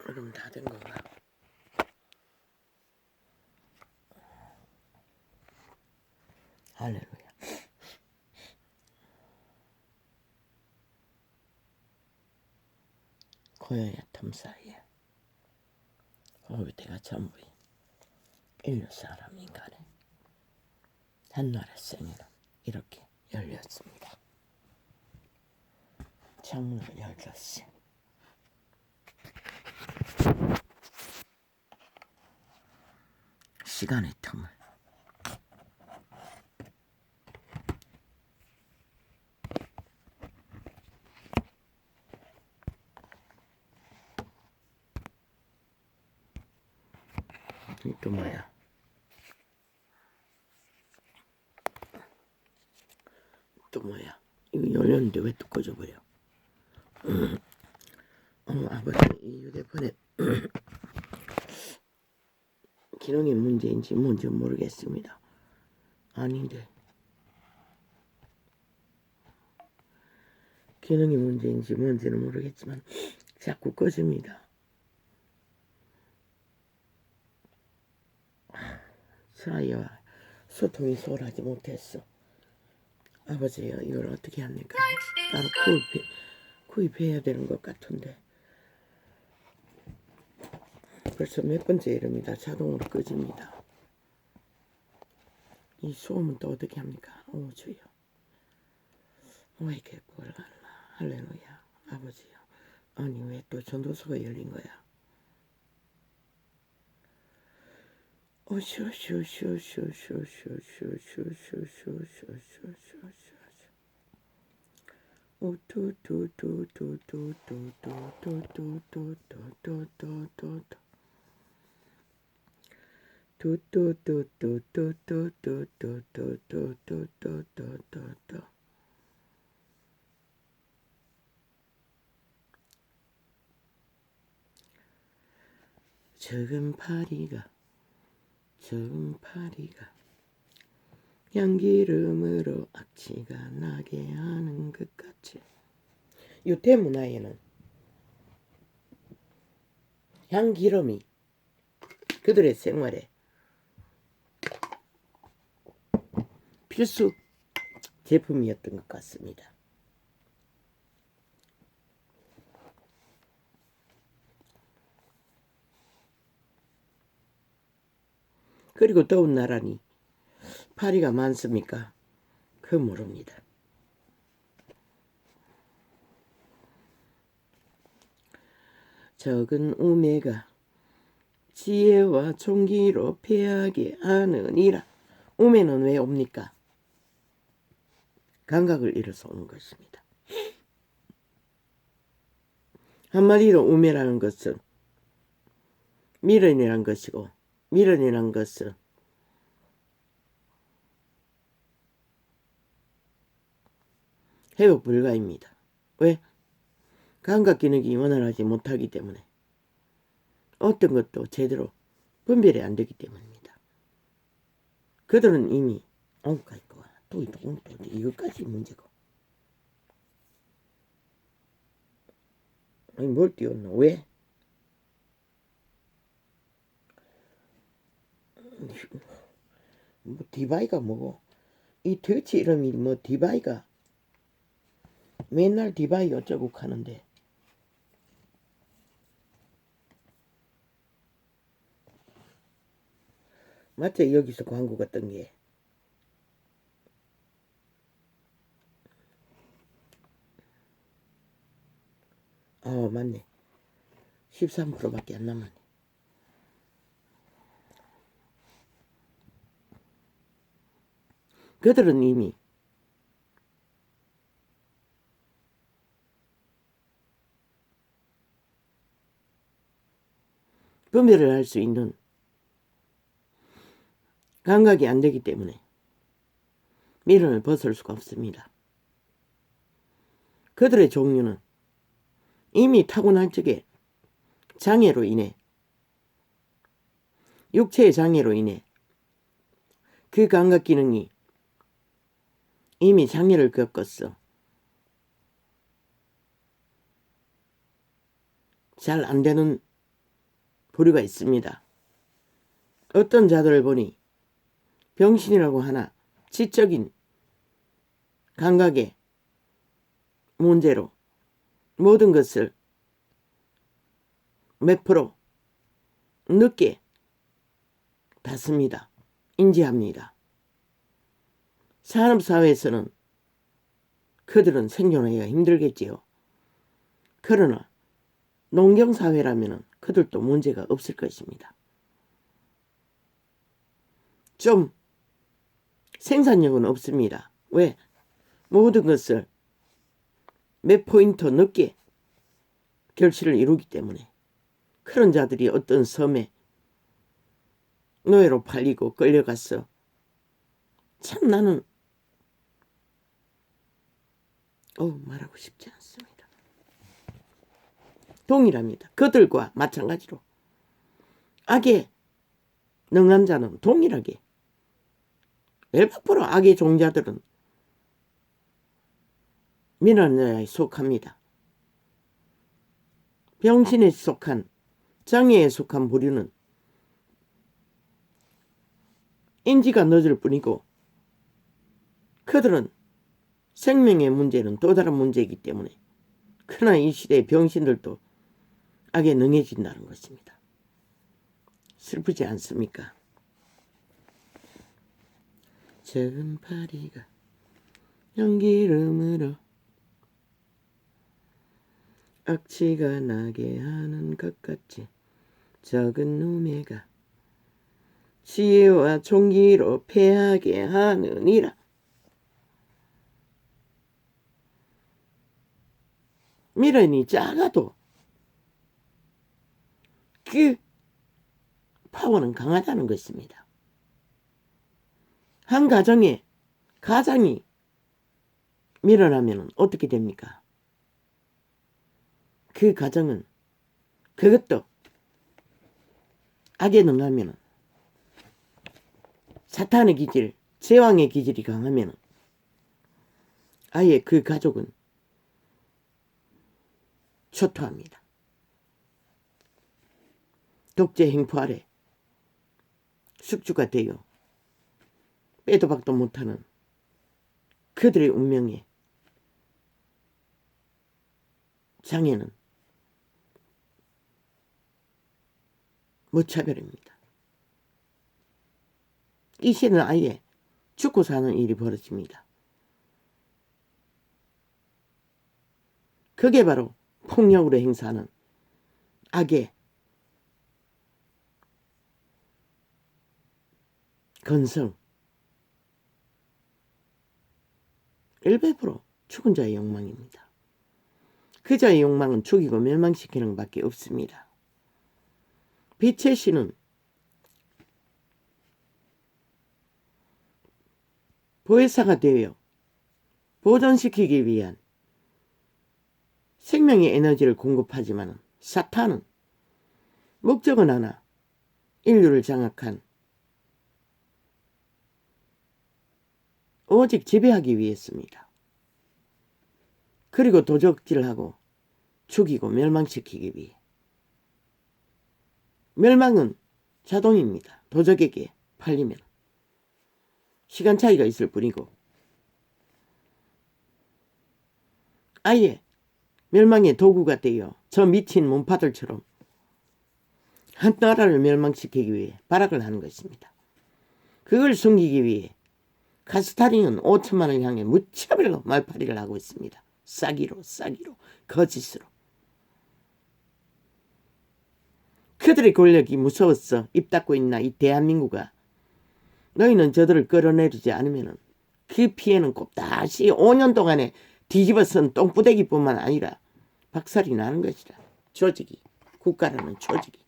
그럼 다 된 건가? 할렐루야. 고요의 틈 사이에 고비대가 전부 인류 사람 인간의 한나라의 생애는 이렇게 열렸습니다. 창문을 열렸시 시간의 틈을 또 뭐야? 또 뭐야? 이거 열렸는데 왜 또 꺼져버려? 아버지 이 휴대폰에 기능이 문제인지 뭔지 모르겠습니다. 아닌데 기능이 문제인지 뭔지는 모르겠지만 자꾸 꺼집니다. 사이와 소통이 소홀하지 못했어. 아버지요, 이걸 어떻게 합니까? 따로 구입해야 되는 것 같은데 벌써 몇 번째 이릅니다. 자동으로 꺼집니다. 이 소음은 또 어떻게 합니까? 오 주여, 왜 이렇게 꼴갈라. 할렐루야. 아버지요, 아니 왜 또 전도서가 열린 거야? 적은 파리가 양기름으로 악취가 나게 하는 것 같이. 유대 문화에는 양기름이 그들의 생활에 필수 제품이었던 것 같습니다. 그리고 더운 나라니 파리가 많습니까? 그 모릅니다. 적은 우매가 지혜와 총기로 패하게 하느니라. 우매는 왜 옵니까? 감각을 잃어서 오는 것입니다. 한마디로 우매라는 것은 미련이란 것이고, 미련이란 것은 회복 불가입니다. 왜? 감각 기능이 원활하지 못하기 때문에, 어떤 것도 제대로 분별이 안 되기 때문입니다. 그들은 이미 또 이것까지 문제고. 아니 뭘 띄웠나? 왜? 뭐 디바이가 뭐고? 이 터치 이름이 뭐 디바이가 맨날 디바이 어쩌고 하는데 맞죠? 여기서 광고 같던 게 맞네. 13%밖에 안 남았네. 그들은 이미 분별을 할 수 있는 감각이 안 되기 때문에 미련을 벗을 수가 없습니다. 그들의 종류는 이미 타고날 적에 장애로 인해, 육체의 장애로 인해 그 감각 기능이 이미 장애를 겪었어. 잘 안 되는 부류가 있습니다. 어떤 자들을 보니 병신이라고 하나 지적인 감각의 문제로 모든 것을 몇 프로 늦게 받습니다. 인지합니다. 산업사회에서는 그들은 생존하기가 힘들겠지요. 그러나 농경사회라면 그들도 문제가 없을 것입니다. 좀 생산력은 없습니다. 왜? 모든 것을 몇 포인트 늦게 결실을 이루기 때문에. 그런 자들이 어떤 섬에 노예로 팔리고 끌려갔어. 참 나는 말하고 싶지 않습니다. 동일합니다. 그들과 마찬가지로 악에 능한 자는 동일하게 100% 악의 종자들은 미련자에 속합니다. 병신에 속한 장애에 속한 부류는 인지가 늦을 뿐이고 그들은 생명의 문제는 또 다른 문제이기 때문에 그러나 이 시대의 병신들도 악에 능해진다는 것입니다. 슬프지 않습니까? 적은 파리가 연기름으로 악취가 나게 하는 것 같이 적은 누매가 지혜와 종기로 패하게 하느니라. 미련이 작아도 그 파워는 강하다는 것입니다. 한 가정이 미련하면 어떻게 됩니까? 그 가정은 그것도 악에 능하면 사탄의 기질, 제왕의 기질이 강하면 아예 그 가족은 초토합니다. 독재 행포 아래 숙주가 되어 빼도 박도 못하는 그들의 운명에 장애는 무차별입니다. 이 시는 아예 죽고 사는 일이 벌어집니다. 그게 바로 폭력으로 행사하는 악의 건성 100% 죽은 자의 욕망입니다. 그 자의 욕망은 죽이고 멸망시키는 것밖에 없습니다. 빛의 신은 보혜사가 되어 보존시키기 위한 생명의 에너지를 공급하지만 사탄은 목적은 하나, 인류를 장악한 오직 지배하기 위해서입니다. 그리고 도적질하고 죽이고 멸망시키기 위해. 멸망은 자동입니다. 도적에게 팔리면. 시간 차이가 있을 뿐이고 아예 멸망의 도구가 되어 저 미친 몸파들처럼 한 나라를 멸망시키기 위해 발악을 하는 것입니다. 그걸 숨기기 위해 카스타링은 5천만을 향해 무차별로 말파리를 하고 있습니다. 싸기로 거짓으로. 그들의 권력이 무서웠어. 입 닫고 있나 이 대한민국아. 너희는 저들을 끌어내리지 않으면 그 피해는 곱다시 5년 동안에 뒤집어선 똥부대기뿐만 아니라 박살이 나는 것이다. 조직이. 국가라는 조직이.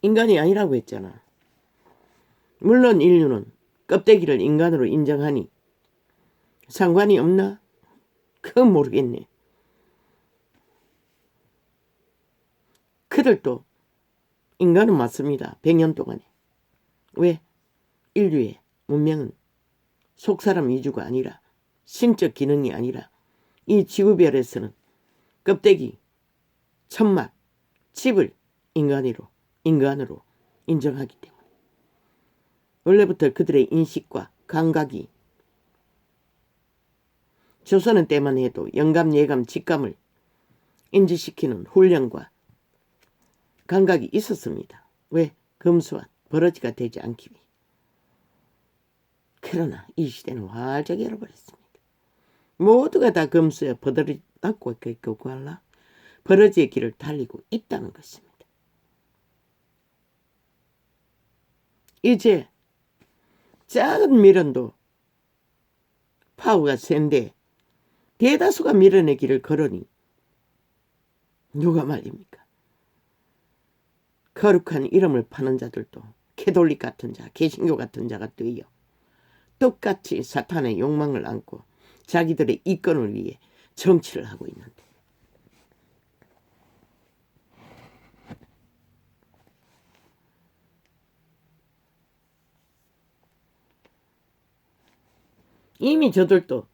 인간이 아니라고 했잖아. 물론 인류는 껍데기를 인간으로 인정하니 상관이 없나? 그건 모르겠네. 그들도 인간은 맞습니다. 100년 동안에. 왜? 인류의 문명은 속사람 위주가 아니라 신적 기능이 아니라 이 지구별에서는 껍데기, 천막, 집을 인간으로 인정하기 때문에 원래부터 그들의 인식과 감각이 조선은 때만 해도 영감, 예감, 직감을 인지시키는 훈련과 감각이 있었습니다. 왜? 검소한 버러지가 되지 않기 위해. 그러나 이 시대는 활짝 열어버렸습니다. 모두가 다 검소에 버러지 닦고 구할라 버러지의 길을 달리고 있다는 것입니다. 이제 작은 미련도 파워가 센데 대다수가 미련의 길을 걸으니 누가 말입니까? 거룩한 이름을 파는 자들도 캐톨릭 같은 자, 개신교 같은 자가 되어 똑같이 사탄의 욕망을 안고 자기들의 이권을 위해 정치를 하고 있는데 이미 저들도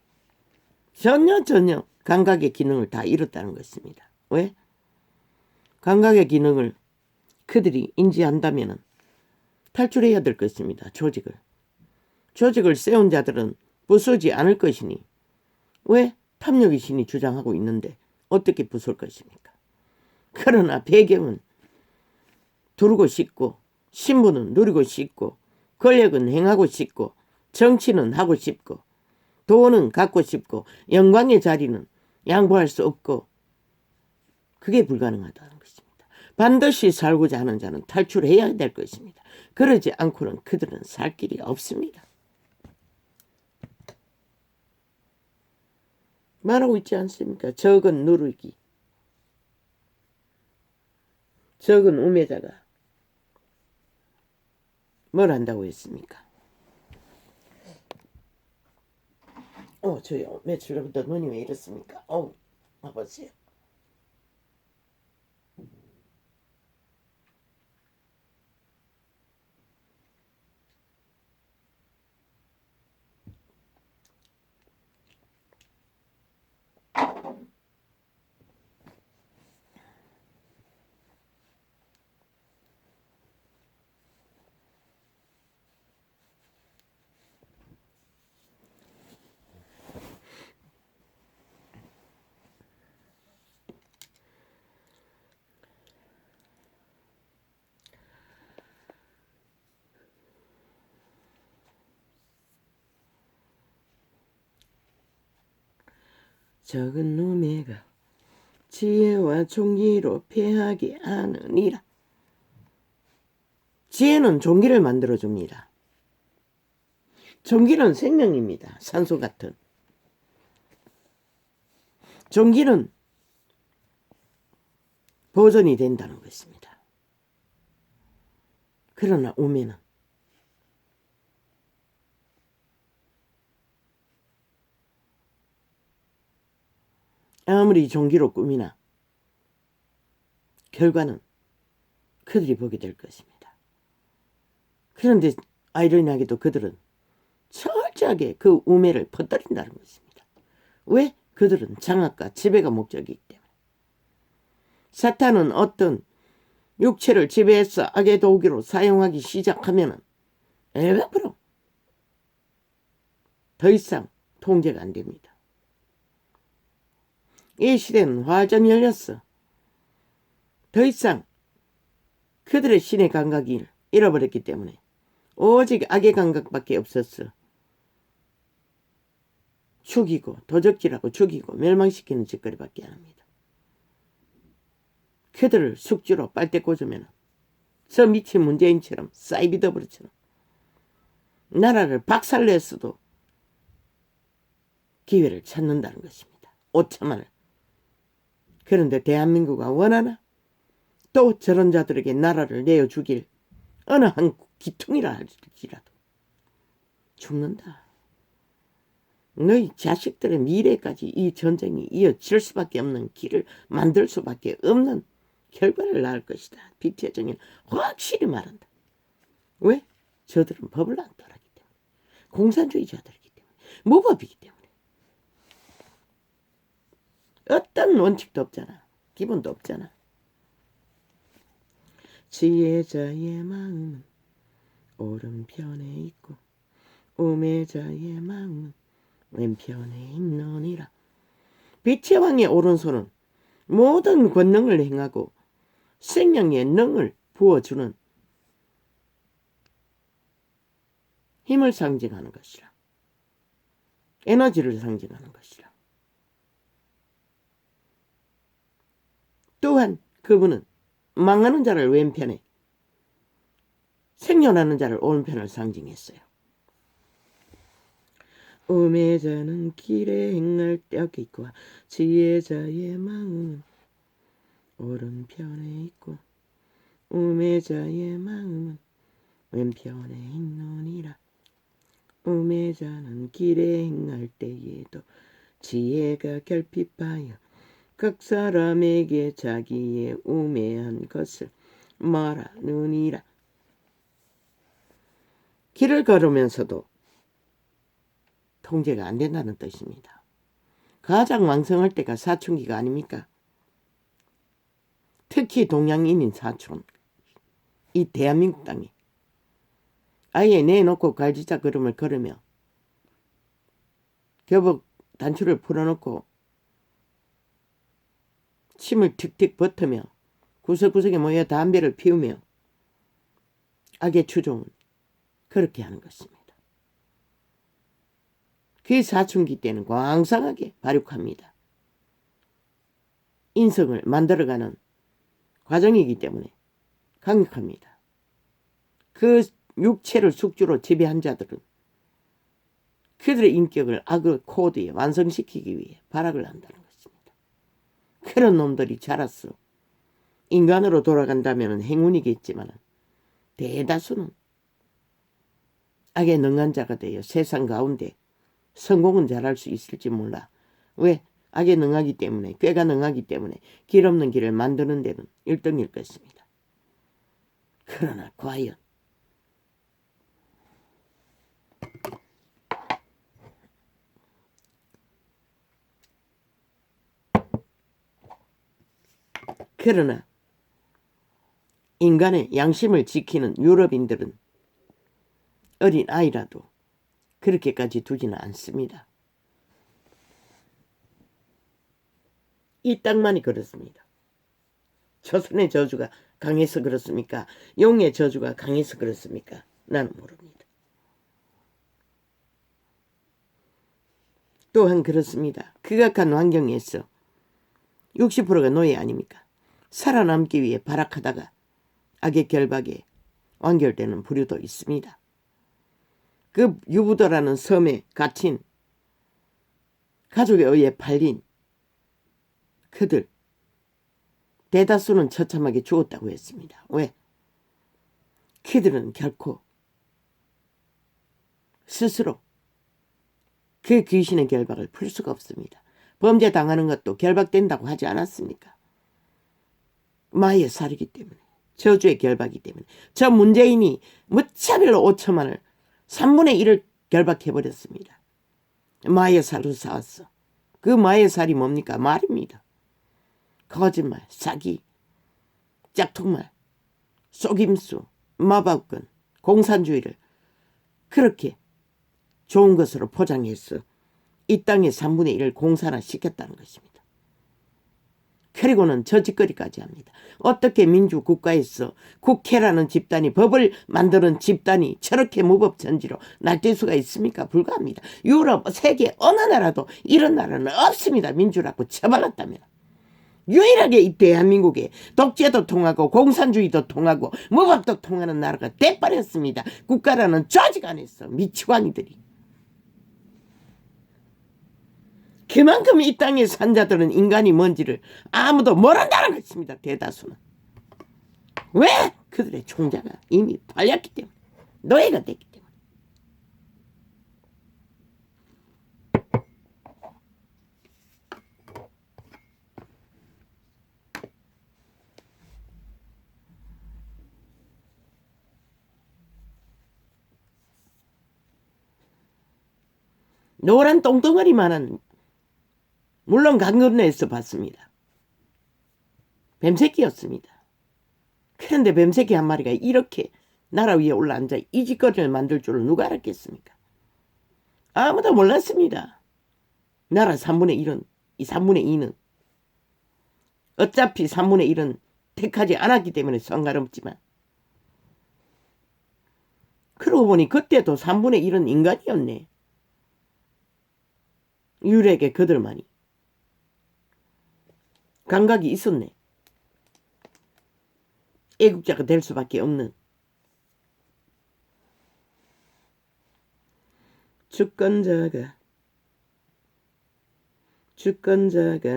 전혀 감각의 기능을 다 잃었다는 것입니다. 왜? 감각의 기능을 그들이 인지한다면 탈출해야 될 것입니다. 조직을 세운 자들은 부수지 않을 것이니 왜? 탐욕의 신이 주장하고 있는데 어떻게 부술 것입니까? 그러나 배경은 두르고 싶고 신분은 누리고 싶고 권력은 행하고 싶고 정치는 하고 싶고 돈은 갖고 싶고 영광의 자리는 양보할 수 없고 그게 불가능하다는 것입니다. 반드시 살고자 하는 자는 탈출해야 될 것입니다. 그러지 않고는 그들은 살 길이 없습니다. 말하고 있지 않습니까? 적은 누르기, 적은 우매자가 뭘 한다고 했습니까? 저요 며칠 전부터 눈이 왜 이렇습니까? 봐보세요. 적은 누매가 지혜와 종기로 패하게 하느니라. 지혜는 종기를 만들어줍니다. 종기는 생명입니다. 산소 같은. 종기는 보존이 된다는 것입니다. 그러나 우매는 아무리 종기로 꾸미나 결과는 그들이 보게 될 것입니다. 그런데 아이러니하게도 그들은 철저하게 그 우매를 퍼뜨린다는 것입니다. 왜? 그들은 장악과 지배가 목적이기 때문에. 사탄은 어떤 육체를 지배해서 악의 도구로 사용하기 시작하면 100% 더 이상 통제가 안 됩니다. 이 시대는 완전히 열렸어. 더 이상 그들의 신의 감각을 잃어버렸기 때문에 오직 악의 감각밖에 없었어. 죽이고 도적질하고 죽이고 멸망시키는 짓거리밖에 안 합니다. 그들을 숙주로 빨대 꽂으면 저 미친 문재인처럼 사이비더브르처럼 나라를 박살냈어도 기회를 찾는다는 것입니다. 오차만을. 그런데 대한민국가 원하나? 또 저런 자들에게 나라를 내어주길 어느 한 기퉁이라 할지라도 죽는다. 너희 자식들의 미래까지 이 전쟁이 이어질 수밖에 없는 길을 만들 수밖에 없는 결과를 낳을 것이다. 비태정은 확실히 말한다. 왜? 저들은 법을 안 따르기 때문에. 공산주의자들이기 때문에. 무법이기 때문에. 어떤 원칙도 없잖아. 기본도 없잖아. 지혜자의 마음은 오른편에 있고 우매자의 마음은 왼편에 있느니라. 빛의 왕의 오른손은 모든 권능을 행하고 생명의 능을 부어주는 힘을 상징하는 것이라. 에너지를 상징하는 것이라. 또한 그분은 망하는 자를 왼편에, 생존하는 자를 오른편을 상징했어요. 우매자는 길에 행할 때 여기 있고 지혜자의 마음은 오른편에 있고 우매자의 마음은 왼편에 있느니라. 우매자는 길에 행할 때에도 지혜가 결핍하여 각 사람에게 자기의 우매한 것을 말하느니라. 길을 걸으면서도 통제가 안 된다는 뜻입니다. 가장 왕성할 때가 사춘기가 아닙니까? 특히 동양인인 사촌, 이 대한민국 땅에 아예 내놓고 갈지자 걸음을 걸으며 교복 단추를 풀어놓고 침을 틱틱 뱉으며 구석구석에 모여 담배를 피우며 악의 추종은 그렇게 하는 것입니다. 그 사춘기 때는 왕성하게 발육합니다. 인성을 만들어가는 과정이기 때문에 강력합니다. 그 육체를 숙주로 지배한 자들은 그들의 인격을 악의 코드에 완성시키기 위해 발악을 한다는 것입니다. 그런 놈들이 자라서 인간으로 돌아간다면 행운이겠지만 대다수는 악에 능한 자가 되어 세상 가운데 성공은 잘할 수 있을지 몰라. 왜? 악에 능하기 때문에, 꾀가 능하기 때문에 길 없는 길을 만드는 데는 1등일 것입니다. 그러나 과연 인간의 양심을 지키는 유럽인들은 어린 아이라도 그렇게까지 두지는 않습니다. 이 땅만이 그렇습니다. 조선의 저주가 강해서 그렇습니까? 용의 저주가 강해서 그렇습니까? 나는 모릅니다. 또한 그렇습니다. 극악한 환경에서 60%가 노예 아닙니까? 살아남기 위해 발악하다가 악의 결박에 완결되는 부류도 있습니다. 그 유부도라는 섬에 갇힌 가족에 의해 팔린 그들 대다수는 처참하게 죽었다고 했습니다. 왜? 그들은 결코 스스로 그 귀신의 결박을 풀 수가 없습니다. 범죄 당하는 것도 결박된다고 하지 않았습니까? 마의 살이기 때문에, 저주의 결박이기 때문에. 저 문재인이 무차별로 5천만을 3분의 1을 결박해버렸습니다. 마의 살로 사왔어. 그 마의 살이 뭡니까? 말입니다. 거짓말, 사기, 짝퉁말, 속임수, 마법권, 공산주의를 그렇게 좋은 것으로 포장해서 이 땅의 3분의 1을 공산화 시켰다는 것입니다. 그리고는 저 짓거리까지 합니다. 어떻게 민주국가에서 국회라는 집단이, 법을 만드는 집단이 저렇게 무법천지로 날뛸 수가 있습니까? 불가합니다. 유럽, 세계 어느 나라도 이런 나라는 없습니다. 민주라고 처발랐다면. 유일하게 이 대한민국에 독재도 통하고 공산주의도 통하고 무법도 통하는 나라가 돼버렸습니다. 국가라는 조직 안에서 미치광이들이. 그만큼 이 땅에 산 자들은 인간이 뭔지를 아무도 모른다는 것입니다. 대다수는. 왜? 그들의 총자가 이미 팔렸기 때문에, 노예가 됐기 때문에. 노란 똥덩어리만한 물론 강 건너에서 봤습니다. 뱀새끼였습니다. 그런데 뱀새끼 한 마리가 이렇게 나라 위에 올라앉아 이 짓거리를 만들 줄은 누가 알았겠습니까? 아무도 몰랐습니다. 나라 3분의 1은, 이 3분의 2는 어차피 3분의 1은 택하지 않았기 때문에 상관없지만, 그러고 보니 그때도 3분의 1은 인간이었네. 유일하게 그들만이 감각이 있었네. 애국자가 될 수밖에 없는. 주권자가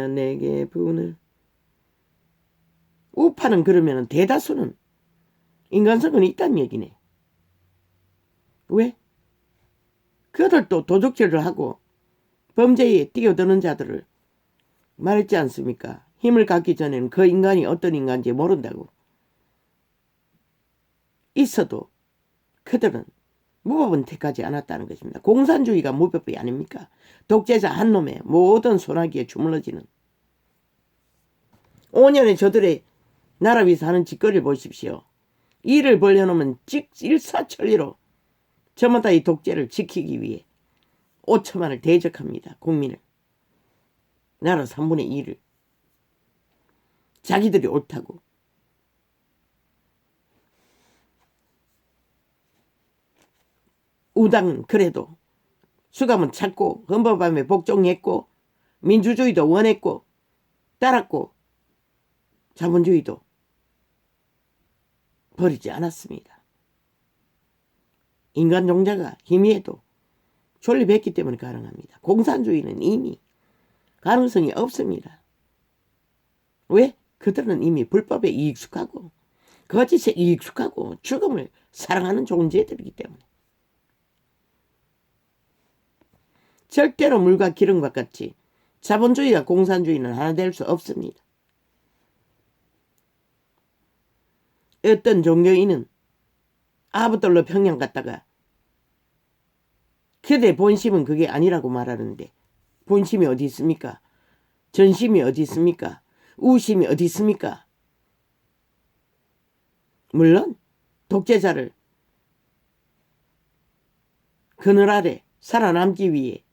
내게 분을. 우파는 그러면 대다수는 인간성은 있다는 얘기네. 왜? 그들도 도적질을 하고 범죄에 뛰어드는 자들을 말했지 않습니까? 힘을 갖기 전에는 그 인간이 어떤 인간인지 모른다고. 있어도 그들은 무법은 택하지 않았다는 것입니다. 공산주의가 무법이 아닙니까? 독재자 한 놈의 모든 소나기에 주물러지는. 5년에 저들의 나라 위에서 하는 짓거리를 보십시오. 일을 벌려놓으면 일사천리로 저마다 이 독재를 지키기 위해 5천만을 대적합니다. 국민을. 나라 3분의 2를. 자기들이 옳다고. 우당은 그래도 수감은 찾고 헌법함에 복종했고 민주주의도 원했고 따랐고 자본주의도 버리지 않았습니다. 인간 종자가 희미해도 존립했기 때문에 가능합니다. 공산주의는 이미 가능성이 없습니다. 왜? 그들은 이미 불법에 익숙하고 거짓에 익숙하고 죽음을 사랑하는 존재들이기 때문에. 절대로 물과 기름과 같이 자본주의와 공산주의는 하나 될 수 없습니다. 어떤 종교인은 아부떨러 평양 갔다가 그들의 본심은 그게 아니라고 말하는데, 본심이 어디 있습니까? 전심이 어디 있습니까? 우심이 어디 있습니까? 물론 독재자를 그늘 아래 살아남기 위해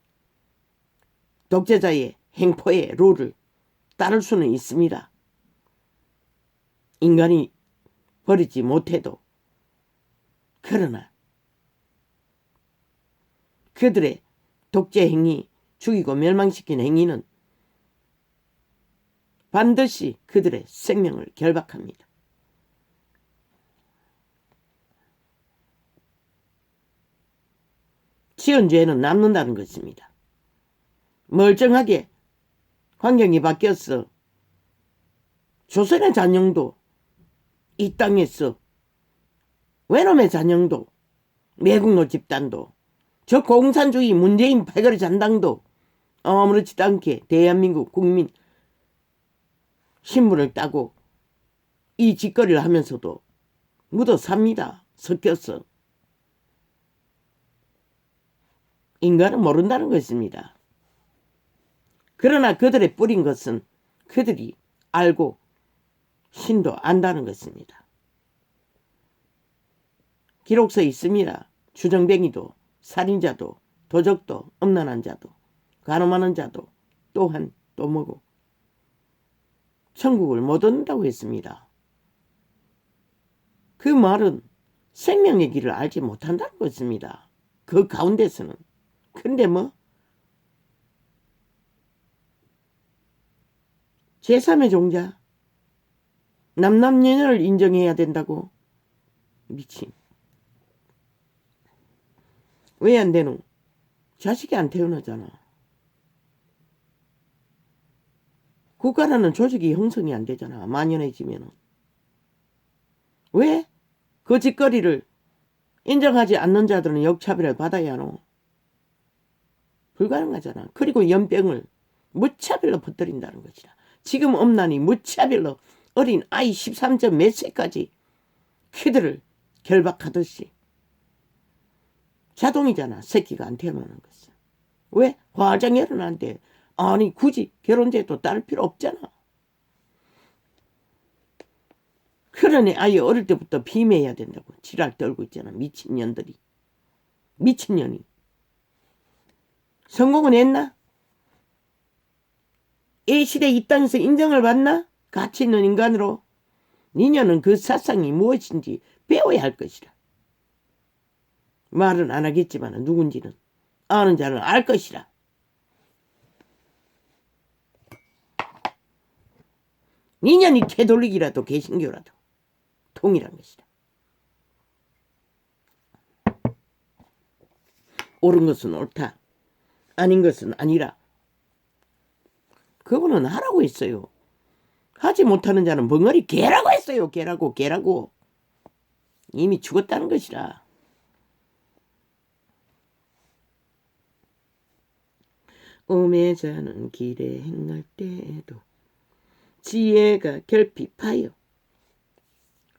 독재자의 행포의 룰을 따를 수는 있습니다. 인간이 버리지 못해도. 그러나 그들의 독재 행위, 죽이고 멸망시킨 행위는 반드시 그들의 생명을 결박합니다. 지은 죄는 남는다는 것입니다. 멀쩡하게 환경이 바뀌었어. 조선의 잔영도 이 땅에서, 외놈의 잔영도, 매국노 집단도, 저 공산주의 문재인 패거리 잔당도 아무렇지도 않게 대한민국 국민 신분을 따고 이 짓거리를 하면서도 묻어 삽니다. 섞였어. 인간은 모른다는 것입니다. 그러나 그들의 뿌린 것은 그들이 알고 신도 안다는 것입니다. 기록서에 있습니다. 주정뱅이도 살인자도 도적도 음란한 자도 간음하는 자도 또한 또 뭐고 천국을 못 얻는다고 했습니다. 그 말은 생명의 길을 알지 못한다는 것입니다. 그 가운데서는. 근데 뭐 제3의 종자 남남녀녀를 인정해야 된다고. 미친. 왜 안 되노? 자식이 안 태어나잖아. 국가라는 조직이 형성이 안 되잖아. 만연해지면은. 왜? 그 짓거리를 인정하지 않는 자들은 역차별을 받아야 하노? 불가능하잖아. 그리고 연병을 무차별로 퍼뜨린다는 것이다. 지금 엄난이 무차별로 어린 아이 13점 몇 세까지 그들을 결박하듯이. 자동이잖아. 새끼가 안 태어나는 것은. 왜? 화정열은 안 돼. 아니 굳이 결혼제도 따를 필요 없잖아. 그러니 아예 어릴 때부터 비매해야 된다고 지랄 떨고 있잖아. 미친년들이. 미친년이. 성공은 했나? 이 시대 이 땅에서 인정을 받나? 가치 있는 인간으로. 니녀는 그 사상이 무엇인지 배워야 할 것이라. 말은 안 하겠지만 누군지는 아는 자는 알 것이라. 니년이 캐톨릭이라도 개신교라도 통일한 것이라. 옳은 것은 옳다. 아닌 것은 아니라. 그분은 하라고 했어요. 하지 못하는 자는 벙어리 개라고 했어요. 개라고. 이미 죽었다는 것이라. 오매자는 길에 행할 때에도 지혜가 결핍하여.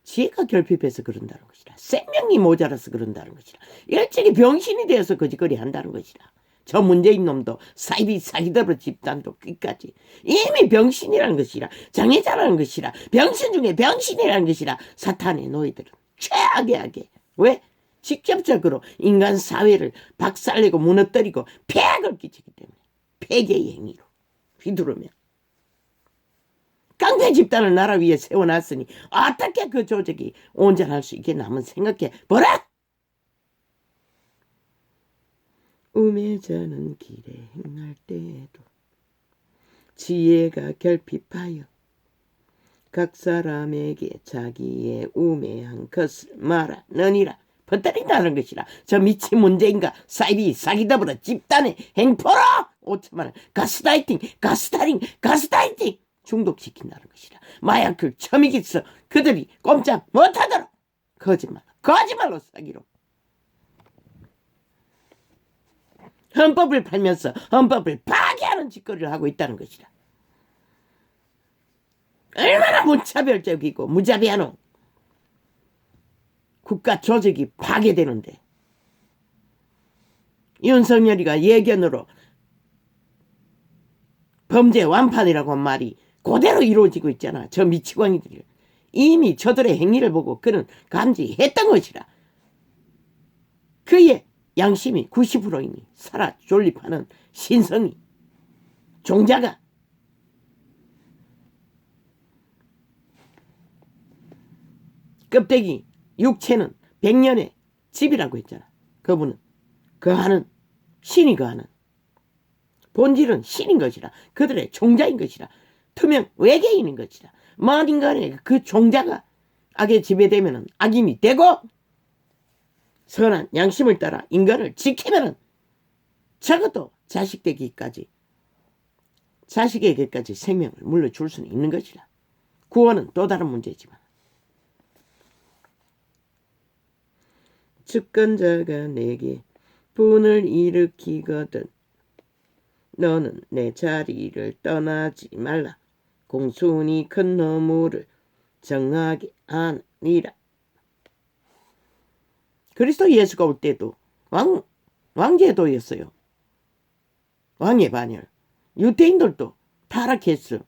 지혜가 결핍해서 그런다는 것이라. 생명이 모자라서 그런다는 것이라. 일찍이 병신이 되어서 거짓거리 한다는 것이라. 저 문재인 놈도 사기더러 집단도 끝까지 이미 병신이라는 것이라. 장애자라는 것이라. 병신 중에 병신이라는 것이라. 사탄의 노예들은 최악의 왜? 직접적으로 인간 사회를 박살내고 무너뜨리고 폐악을 끼치기 때문에. 폐괴의 행위로 휘두르면. 깡패 집단을 나라 위에 세워놨으니 어떻게 그 조직이 온전할 수 있겠나 한번 생각해 보라. 우매자는 길에 행할 때에도 지혜가 결핍하여 각 사람에게 자기의 우매한 것을 말하느니라. 퍼뜨린다는 것이라. 저 미친 문제인가 사기더불어 집단의 행포로 5천만 원 가스라이팅 중독시킨다는 것이라. 마약을 처미기서 그들이 꼼짝 못하도록 거짓말로 사기로 헌법을 팔면서 헌법을 파괴하는 짓거리를 하고 있다는 것이라. 얼마나 무차별적이고 무자비하노. 국가 조직이 파괴되는데 윤석열이가 예견으로 범죄 완판이라고 한 말이 그대로 이루어지고 있잖아. 저 미치광이들이 이미 저들의 행위를 보고 그는 감지했던 것이라. 그의 양심이 90% 이미 살아 존립하는 신성이 종자가 껍데기 육체는 100년의 집이라고 했잖아. 그분은 거하는 신이 거하는 본질은 신인 것이라. 그들의 종자인 것이라. 투명 외계인인 것이라. 만인간의 그 종자가 악에 지배되면 악임이 되고 선한 양심을 따라 인간을 지키면 적어도 자식에게까지 생명을 물려줄 수는 있는 것이라. 구원은 또 다른 문제지만 주권자가 내게 분을 일으키거든 너는 내 자리를 떠나지 말라. 공순히 큰 허물을 정하게 하니라. 그리스도 예수가 올 때도 왕제도였어요. 왕의 반열. 유대인들도 타락했어.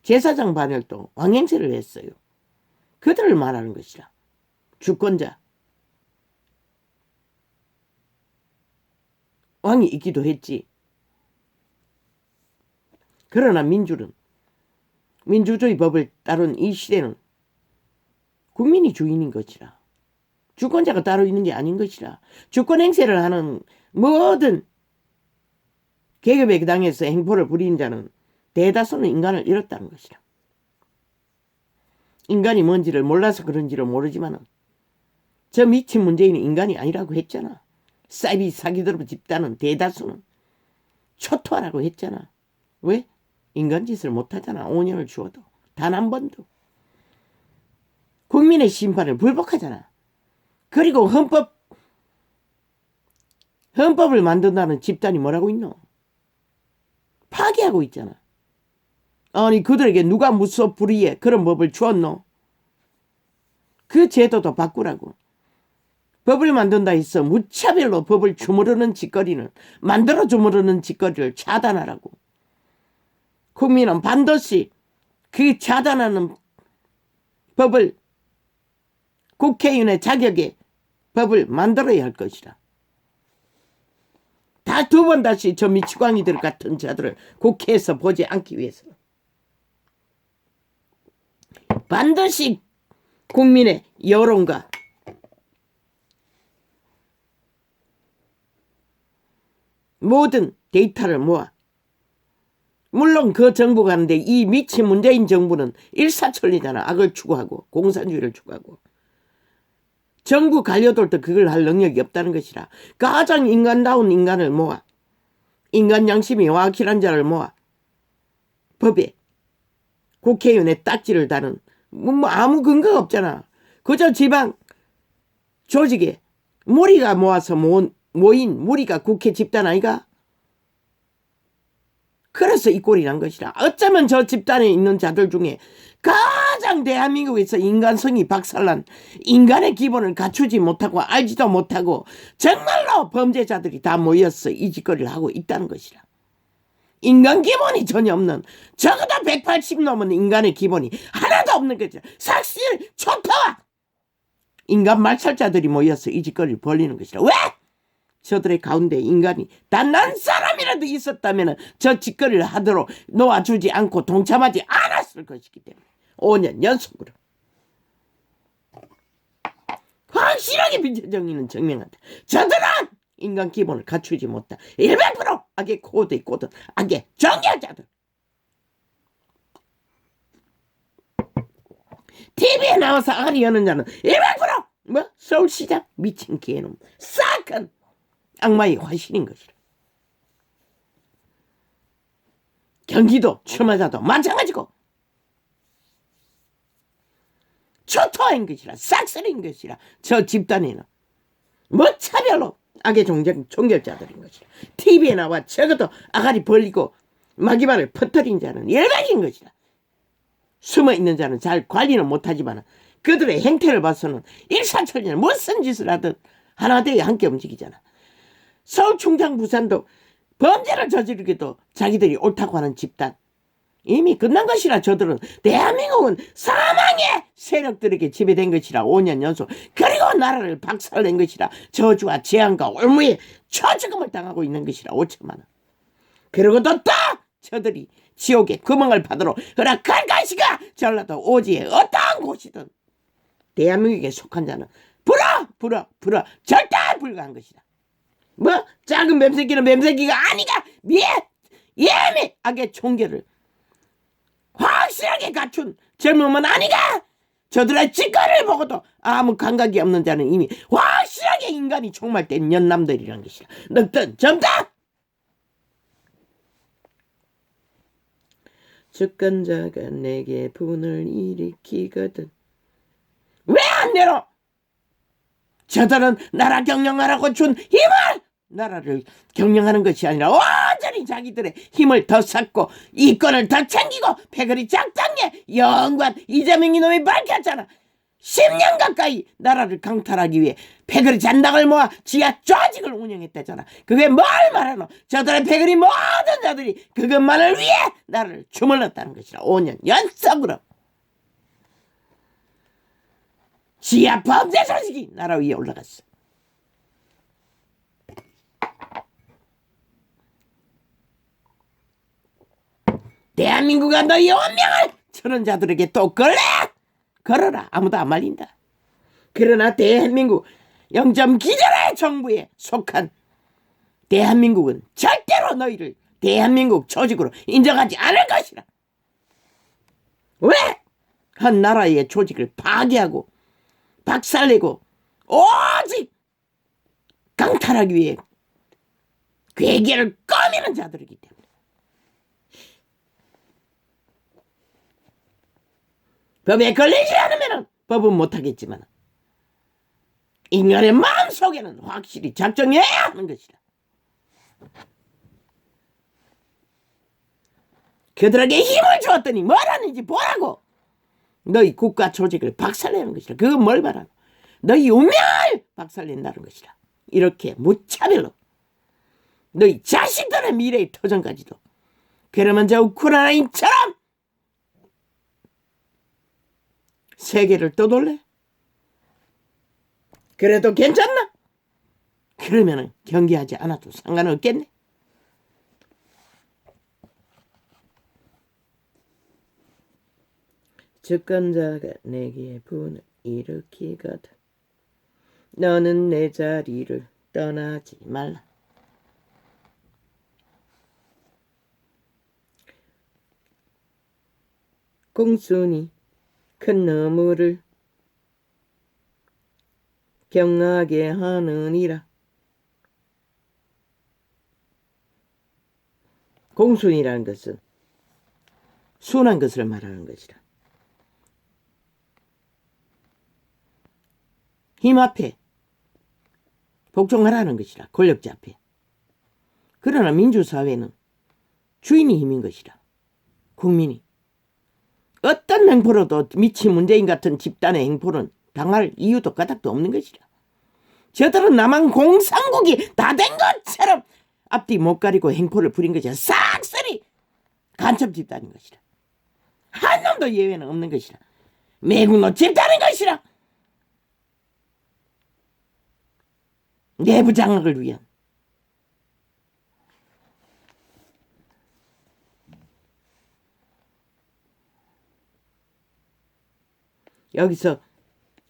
제사장 반열도 왕행세를 했어요. 그들을 말하는 것이라. 주권자. 왕이 있기도 했지. 그러나 민주주의 법을 따른 이 시대는 국민이 주인인 것이라. 주권자가 따로 있는 게 아닌 것이라. 주권 행세를 하는 모든 계급에 당해서 행포를 부리는 자는 대다수는 인간을 잃었다는 것이라. 인간이 뭔지를 몰라서 그런지를 모르지만 저 미친 문재인은 인간이 아니라고 했잖아. 사기들어 집단은 대다수는 초토화라고 했잖아. 왜? 인간 짓을 못하잖아. 5년을 주어도 단 한 번도. 국민의 심판을 불복하잖아. 그리고 헌법을 만든다는 집단이 뭐라고 있노? 파괴하고 있잖아. 아니 그들에게 누가 무소불위에 그런 법을 주었노? 그 제도도 바꾸라고. 법을 만든다 해서 무차별로 법을 주무르는 짓거리는 만들어 주무르는 짓거리를 차단하라고. 국민은 반드시 그 차단하는 법을, 국회의원의 자격에 법을 만들어야 할 것이라. 다 두 번 다시 저 미치광이들 같은 자들을 국회에서 보지 않기 위해서 반드시 국민의 여론과 모든 데이터를 모아, 물론 그 정부가 하는데 이 미친 문재인 정부는 일사천리잖아. 악을 추구하고 공산주의를 추구하고 정부 관료들도 그걸 할 능력이 없다는 것이라. 가장 인간다운 인간을 모아, 인간 양심이 확실한 자를 모아 법에 국회의원의 딱지를 다는 아무 근거가 없잖아. 그저 지방 조직에 무리가 모아서 모인 무리가 국회 집단 아이가? 그래서 이 꼴이 난 것이라. 어쩌면 저 집단에 있는 자들 중에 가장 대한민국에서 인간성이 박살난, 인간의 기본을 갖추지 못하고 알지도 못하고 정말로 범죄자들이 다 모여서 이 짓거리를 하고 있다는 것이라. 인간 기본이 전혀 없는, 적어도 180 넘은 인간의 기본이 하나도 없는 거죠. 삭실, 초토화, 인간 말살자들이 모여서 이 짓거리를 벌리는 것이라. 왜? 저들의 가운데 인간이 단 한 사람이라도 있었다면 저 짓거리를 하도록 놓아주지 않고 동참하지 않았을 것이기 때문에 5년 연속으로 확실하게 민주정의는 증명한다. 저들은 인간 기본을 갖추지 못한 100% 악의 코드에 꽂은 악의 정결자들. TV에 나와서 아리 여는 자는 100% 서울시장 미친 개놈, 싹한 악마의 화신인 것이라. 경기도 출마자도 마찬가지고 초토화인 것이라, 싹쓸이인 것이라. 저 집단에는 차별로 악의 종결자들인 것이라. TV에 나와 적어도 아가리 벌리고 마귀말을 퍼뜨린 자는 열박인 것이라. 숨어있는 자는 잘 관리는 못하지만 그들의 행태를 봐서는 일사천리는 무슨 짓을 하든 하나되어 함께 움직이잖아. 서울 충청 부산도 범죄를 저지르기도 자기들이 옳다고 하는 집단, 이미 끝난 것이라. 저들은 대한민국은 사망의 세력들에게 지배된 것이라. 5년 연속. 그리고 나라를 박살낸 것이라. 저주와 재앙과 올무에 처지금을 당하고 있는 것이라. 5천만 원. 그리고도 또 저들이 지옥의 구멍을 파도록 허락할 것이가. 전라도 오지의 어떠한 곳이든 대한민국에 속한 자는 불어 절대 불가한 것이다. 작은 뱀새끼는 뱀새끼가 아니가 예미 악의 총계를 확실하게 갖춘 젊음은 아니가. 저들의 짓거리를 보고도 아무 감각이 없는 자는 이미 확실하게 인간이 총말된 연남들이란 것이라. 늙든 젊든 주권자가 내게 분을 일으키거든 왜 안 내려? 저들은 나라 경영하라고 준 힘을 나라를 경영하는 것이 아니라 완전히 자기들의 힘을 더 쌓고 이권을 더 챙기고 패거리 작당에 영관 이재명 이놈이 밝혔잖아. 10년 가까이 나라를 강탈하기 위해 패거리 잔당을 모아 지하 조직을 운영했다잖아. 그게 뭘 말하노? 저들의 패거리 모든 자들이 그것만을 위해 나라를 주물렀다는 것이라. 5년 연속으로 지하 범죄 조직이 나라 위에 올라갔어. 대한민국아 너희 운명을 저런 자들에게 또 걸어라. 아무도 안 말린다. 그러나 대한민국 0점 기절의 정부에 속한 대한민국은 절대로 너희를 대한민국 조직으로 인정하지 않을 것이라. 왜? 한 나라의 조직을 파괴하고 박살내고 오직 강탈하기 위해 괴계를 꺼미는 자들이기 때문에. 법에 걸리지 않으면 법은 못하겠지만 인간의 마음속에는 확실히 작정해야 하는 것이다. 그들에게 힘을 주었더니 뭘 하는지 보라고. 너희 국가 조직을 박살내는 것이라. 그건 뭘 말하노? 너희 운명을 박살낸다는 것이라. 이렇게 무차별로 너희 자신들의 미래의 터전까지도 그러면 저 우크라이나처럼 세계를 떠돌래? 그래도 괜찮나? 그러면은 경계하지 않아도 상관없겠네. 주권자가 내게 분을 일으키거든. 너는 내 자리를 떠나지 말라. 공순이 큰 너무를 경하게 하느니라. 공순이라는 것은 순한 것을 말하는 것이라. 힘 앞에 복종하라는 것이라. 권력자 앞에. 그러나 민주사회는 주인이 힘인 것이라. 국민이. 어떤 행포로도 미친 문재인 같은 집단의 행포는 당할 이유도 까닭도 없는 것이라. 저들은 남한 공산국이 다 된 것처럼 앞뒤 못 가리고 행포를 부린 것이라. 싹쓸이 간첩 집단인 것이라. 한 놈도 예외는 없는 것이라. 매국노 집단인 것이라. 내부 장악을 위한. 여기서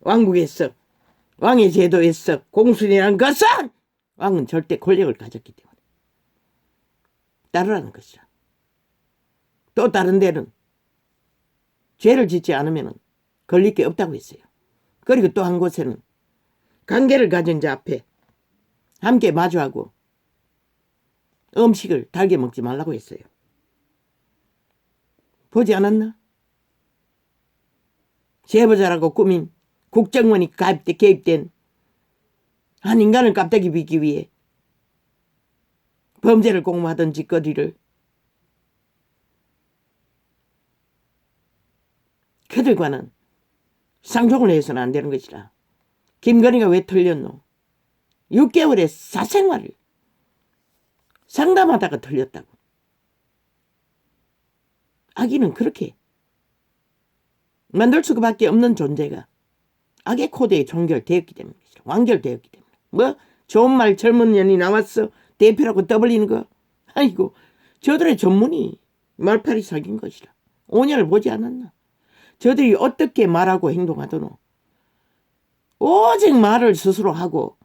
왕국에서 왕의 제도에서 공순이라는 것은 왕은 절대 권력을 가졌기 때문에 따르라는 것이라. 또 다른 데는 죄를 짓지 않으면 걸릴 게 없다고 했어요. 그리고 또 한 곳에는 관계를 가진 자 앞에 함께 마주하고 음식을 달게 먹지 말라고 했어요. 보지 않았나? 제보자라고 꾸민 국정원이 개입된 한 인간을 깝대기 비기 위해 범죄를 공모하던 짓거리를 그들과는 상종을 해서는 안 되는 것이라. 김건희가 왜 틀렸노? 6개월의 사생활을 상담하다가 틀렸다고. 아기는 그렇게 만들 수밖에 없는 존재가 악의 코드에 종결되었기 때문에, 완결되었기 때문에. 뭐 좋은 말 젊은 년이 나왔어 대표라고 떠벌리는 거. 아이고 저들의 전문이 말팔이 사귄 것이라. 5년을 보지 않았나. 저들이 어떻게 말하고 행동하더노. 오직 말을 스스로 하고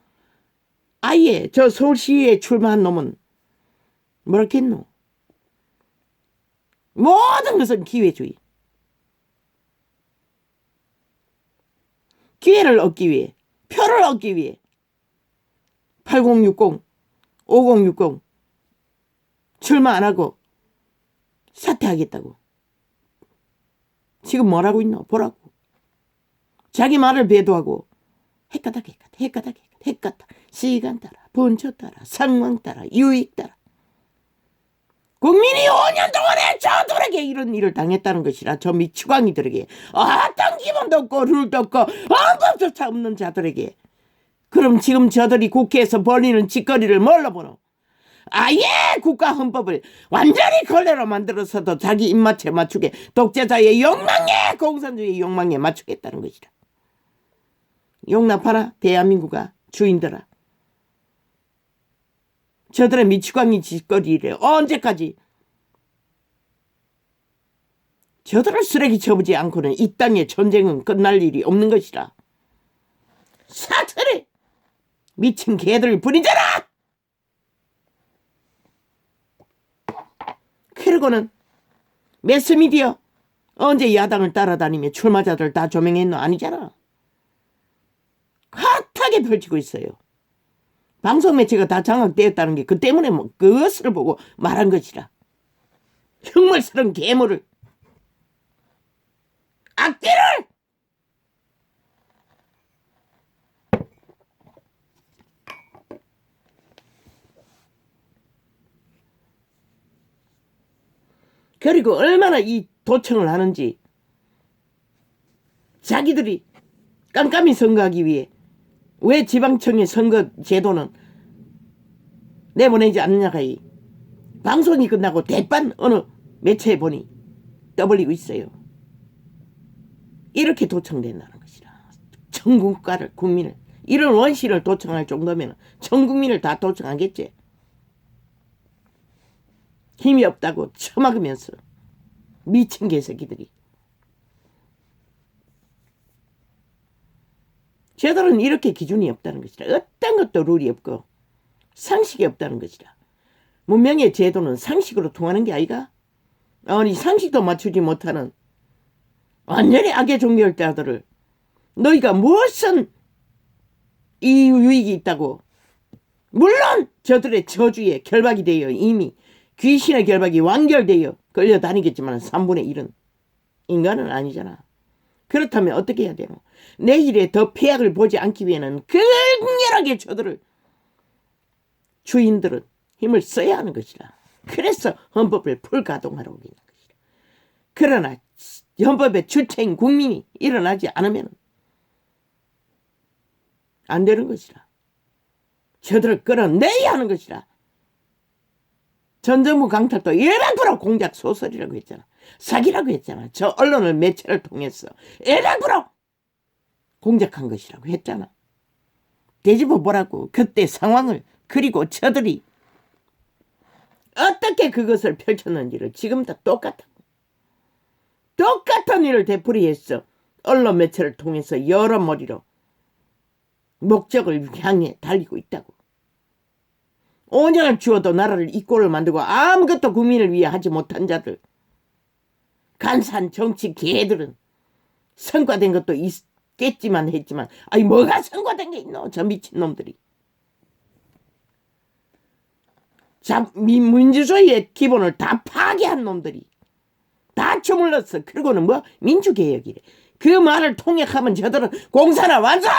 아예 저 서울시에 출마한 놈은 뭐라겠노. 모든 것은 기회주의. 기회를 얻기 위해, 표를 얻기 위해 8060, 5060 출마 안 하고 사퇴하겠다고. 지금 뭐라고 있노? 보라고. 자기 말을 배도하고 헷가닥 시간 따라 분초 따라 상황 따라 유익 따라 국민이 5년 동안에 저들에게 이런 일을 당했다는 것이라. 저 미치광이들에게 어떤 기본도 없고 룰도 없고 언급조차 없는 자들에게. 그럼 지금 저들이 국회에서 벌이는 짓거리를 뭘로 보노? 아예 국가 헌법을 완전히 걸레로 만들어서도 자기 입맛에 맞추게 독재자의 욕망에 공산주의 욕망에 맞추겠다는 것이라. 용납하라 대한민국아 주인들아. 저들의 미치광이 짓거리를 언제까지. 저들을 쓰레기 쳐보지 않고는 이 땅의 전쟁은 끝날 일이 없는 것이라. 사태를 미친 개들을 부리잖아. 그러고는 매스미디어 언제 야당을 따라다니며 출마자들 다 조명했노? 아니잖아. 핫하게 펼치고 있어요. 방송 매체가 다 장악되었다는 게 그 때문에 뭐 그것을 보고 말한 것이라. 흉물스러운 괴물을 악기를 그리고 얼마나 이 도청을 하는지 자기들이 깜깜이 선거하기 위해 왜 지방청의 선거 제도는 내보내지 않느냐가 이 방송이 끝나고 대판 어느 매체에 보니 떠벌리고 있어요. 이렇게 도청된다는 것이라. 전 국가를, 국민을, 이런 원시를 도청할 정도면 전 국민을 다 도청하겠지. 힘이 없다고 처먹으면서 미친 개새끼들이. 쟤들은 이렇게 기준이 없다는 것이라. 어떤 것도 룰이 없고 상식이 없다는 것이라. 문명의 제도는 상식으로 통하는 게 아이가? 아니 상식도 맞추지 못하는 완전히 악의 종결자들을 너희가 무슨 이 유익이 있다고. 물론 저들의 저주에 결박이 되어 이미 귀신의 결박이 완결되어 끌려다니겠지만 3분의 1은 인간은 아니잖아. 그렇다면 어떻게 해야 되노? 내일에 더 폐악을 보지 않기 위해는 극렬하게 저들을 주인들은 힘을 써야 하는 것이라. 그래서 헌법을 풀가동하라고 있는 것이라. 그러나 헌법의 주체인 국민이 일어나지 않으면 안 되는 것이라. 저들을 끌어내야 하는 것이라. 전정부 강탈도 100% 공작 소설이라고 했잖아. 사기라고 했잖아. 저 언론을 매체를 통해서 100% 공작한 것이라고 했잖아. 되짚어 보라고. 그때 상황을. 그리고 저들이 어떻게 그것을 펼쳤는지를 지금 다 똑같은 일을 되풀이했어. 언론 매체를 통해서 여러 머리로 목적을 향해 달리고 있다고. 5년을 주어도 나라를 이 꼴을 만들고 아무것도 국민을 위해 하지 못한 간사한 정치 개들은 성과된 것도 있겠지만 했지만 아니 뭐가 성과된 게 있노? 저 미친놈들이. 자, 민주주의의 기본을 다 파괴한 놈들이 다 주물렀어. 그리고는 뭐 민주개혁이래. 그 말을 통역하면 저들은 공산화 완성!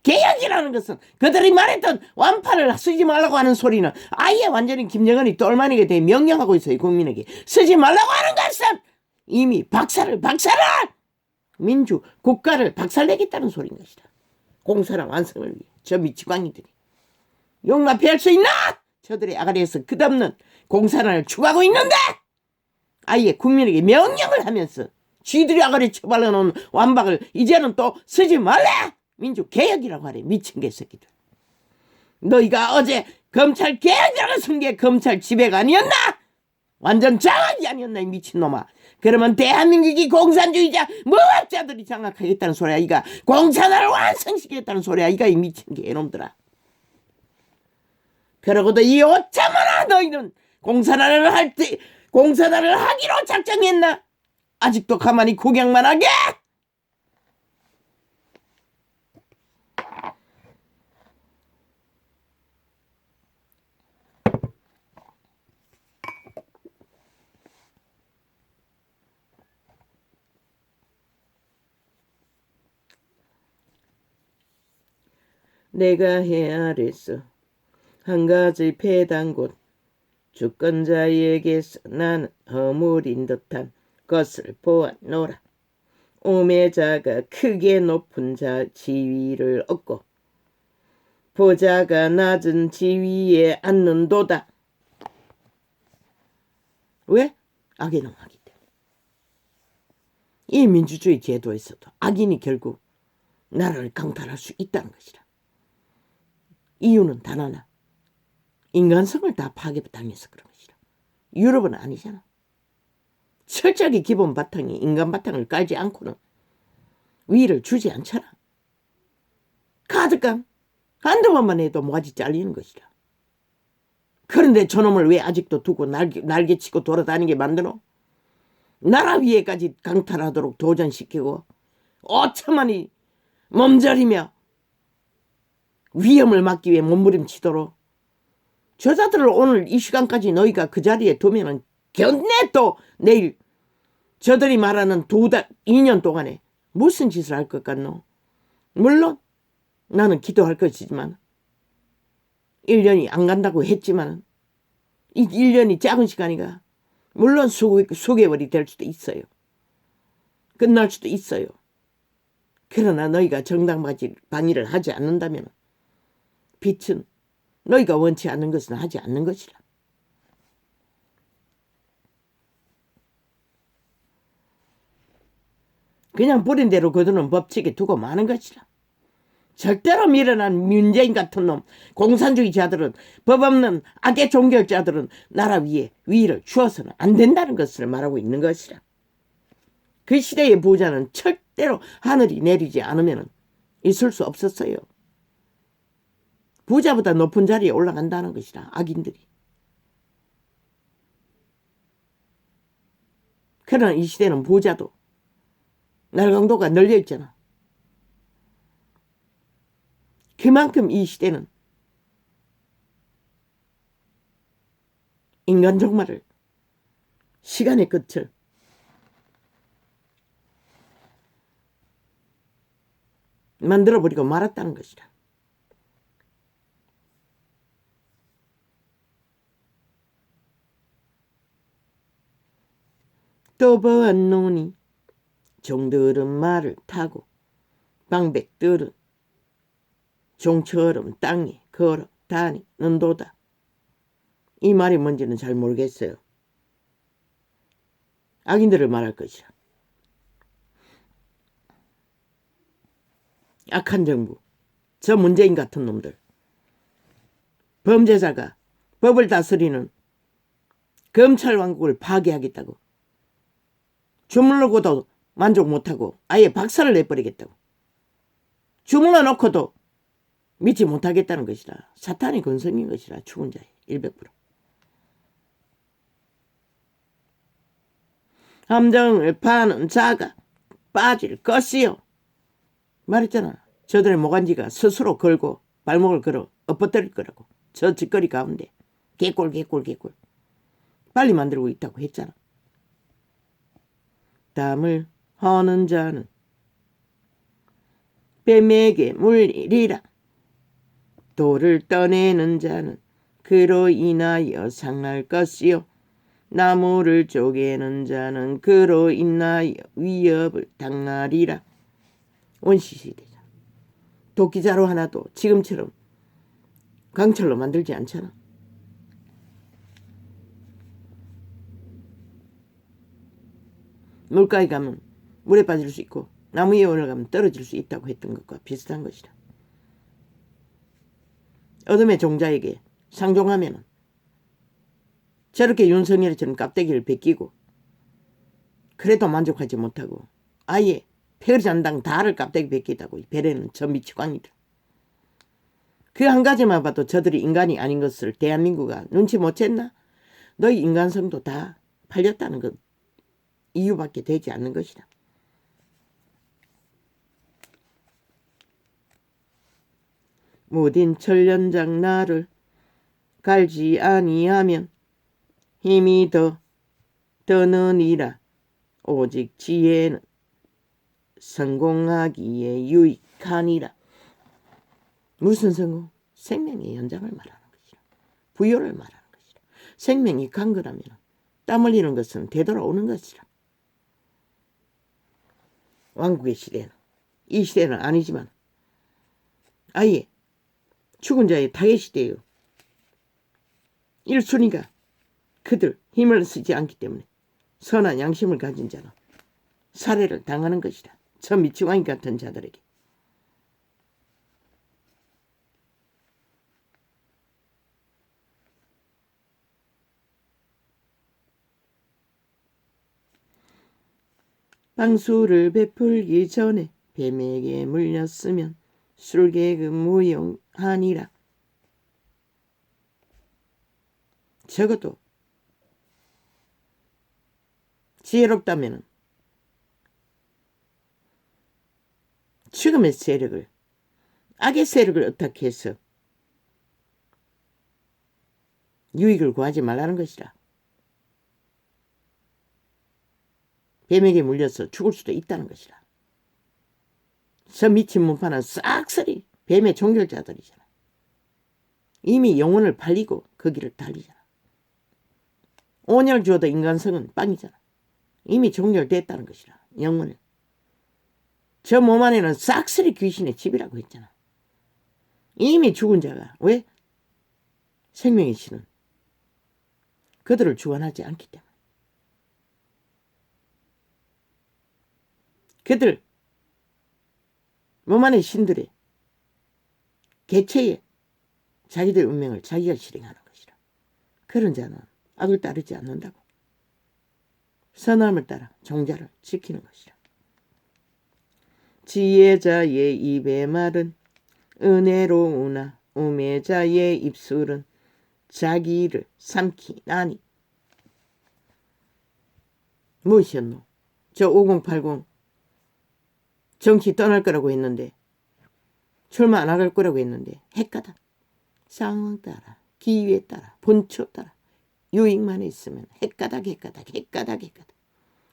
개혁이라는 것은 그들이 말했던 완판을 쓰지 말라고 하는 소리는 아예 완전히 김정은이 똘마니게 돼 명령하고 있어요. 국민에게 쓰지 말라고 하는 것은 이미 박살을 민주 국가를 박살내겠다는 소리인 것이다. 공산화 완성을 위해. 저 미치광이들이 용납할 수 있나? 저들의 아가리에서 끝없는 공산화를 추구하고 있는데 아예 국민에게 명령을 하면서 쥐들이 아가리 처발라놓은 완박을 이제는 또 쓰지 말래! 민주개혁이라고 하래. 미친 개새끼들. 너희가 어제 검찰개혁이라고 쓴 게 검찰 지배가 아니었나? 완전 장악이 아니었나 이 미친놈아. 그러면 대한민국이 공산주의자 무학자들이 장악하겠다는 소리야. 이가 공산화를 완성시키겠다는 소리야. 이가 이 미친 개놈들아. 그러고도 이 오참하나 너희는 공산화를 하기로 작정했나? 아직도 가만히 구경만 하게? 내가 헤아렸어. 한 가지 폐단곳 주권자에게서 나는 허물인 듯한 것을 보았노라. 오매자가 크게 높은 지위를 얻고 보자가 낮은 지위에 앉는도다. 왜? 악의능하기 때문에. 이 민주주의 제도에서도 악인이 결국 나라를 강탈할 수 있다는 것이라. 이유는 단 하나. 인간성을 다 파괴당해서 그런 것이라. 유럽은 아니잖아. 철저하게 기본 바탕이 인간 바탕을 깔지 않고는 위를 주지 않잖아. 가득감 한두 번만 해도 모가지 잘리는 것이라. 그런데 저놈을 왜 아직도 두고 날개치고 돌아다니게 만드노? 나라 위에까지 강탈하도록 도전시키고 어처만이 몸서리며 위험을 막기 위해 몸부림치도록 저자들을 오늘 이 시간까지 너희가 그 자리에 두면은 견내 또 내일 저들이 말하는 2년 동안에 무슨 짓을 할 것 같노? 물론 나는 기도할 것이지만 1년이 안 간다고 했지만 이 1년이 작은 시간이가 물론 수개월이 될 수도 있어요. 끝날 수도 있어요. 그러나 너희가 정당방위를 하지 않는다면 빛은 너희가 원치 않는 것은 하지 않는 것이라. 그냥 버린 대로 거두는 법칙에 두고 마는 것이라. 절대로 미련한 문재인 같은 놈, 공산주의자들은, 법 없는 악의 종결자들은 나라 위에 위를 주어서는 안 된다는 것을 말하고 있는 것이라. 그 시대의 부자는 절대로 하늘이 내리지 않으면 있을 수 없었어요. 부자보다 높은 자리에 올라간다는 것이라, 악인들이. 그러나 이 시대는 부자도 날강도가 널려 있잖아. 그만큼 이 시대는 인간 종말을, 시간의 끝을 만들어버리고 말았다는 것이다. 또 보았노니 종들은 말을 타고 방백들은 종처럼 땅에 걸어 다니는도다. 이 말이 뭔지는 잘 모르겠어요. 악인들을 말할 것이라. 악한 정부, 저 문재인 같은 놈들, 범죄자가 법을 다스리는 검찰 왕국을 파괴하겠다고, 주물르고도 만족 못하고 아예 박살을 내버리겠다고, 주물러 놓고도 믿지 못하겠다는 것이라. 사탄의 근성인 것이라. 죽은 자의 100%. 함정을 파는 자가 빠질 것이요. 말했잖아. 저들의 모간지가 스스로 걸고 발목을 걸어 엎어뜨릴 거라고. 저 짓거리 가운데 개꼴 빨리 만들고 있다고 했잖아. 땀을 허는 자는 뱀에게 물리리라. 돌을 떠내는 자는 그로 인하여 상할 것이요. 나무를 쪼개는 자는 그로 인하여 위협을 당하리라. 원시시대잖아. 도끼자루 하나도 지금처럼 강철로 만들지 않잖아. 물가에 가면 물에 빠질 수 있고 나무 위에 올라가면 떨어질 수 있다고 했던 것과 비슷한 것이다. 어둠의 종자에게 상종하면 저렇게 윤석열처럼 깝대기를 베끼고 그래도 만족하지 못하고 아예 폐허잔당 다를 깝대기 베끼다고. 배려는 저 미치광이다. 그 한 가지만 봐도 저들이 인간이 아닌 것을 대한민국가 눈치 못 챘나? 너희 인간성도 다 팔렸다는 것 이유밖에 되지 않는 것이다. 무딘 천련장 나를 갈지 아니하면 힘이 더 느니라. 오직 지혜는 성공하기에 유익하니라. 무슨 성공? 생명의 연장을 말하는 것이라. 부여를 말하는 것이라. 생명이 간 거라면 땀 흘리는 것은 되돌아오는 것이라. 왕국의 시대는, 이 시대는 아니지만 아예 죽은 자의 타겟 시대예요. 1순위가 그들 힘을 쓰지 않기 때문에 선한 양심을 가진 자는 살해를 당하는 것이다. 저 미치광이 같은 자들에게. 방수를 베풀기 전에 뱀에게 물렸으면 술객은 무용하니라. 적어도 지혜롭다면 죽음의 세력을, 악의 세력을 어떻게 해서 유익을 구하지 말라는 것이라. 뱀에게 물려서 죽을 수도 있다는 것이라. 저 미친 문파는 싹쓸이 뱀의 종결자들이잖아. 이미 영혼을 팔리고 그 길을 달리잖아. 5년을 주어도 인간성은 빵이잖아. 이미 종결됐다는 것이라. 영혼은. 저 몸 안에는 싹쓸이 귀신의 집이라고 했잖아. 이미 죽은 자가 왜? 생명의 신은 그들을 주관하지 않기 때문에. 그들 몸 안의 신들의 개체에 자기들의 운명을 자기가 실행하는 것이라. 그런 자는 악을 따르지 않는다고. 선함을 따라 종자를 지키는 것이라. 지혜자의 입의 말은 은혜로우나 우매자의 입술은 자기를 삼키나니. 무엇이었노? 저 5080 정치 떠날 거라고 했는데, 출마 안 할 거라고 했는데, 헷가다. 상황 따라, 기회에 따라, 본초 따라 유익만 있으면 헷가닥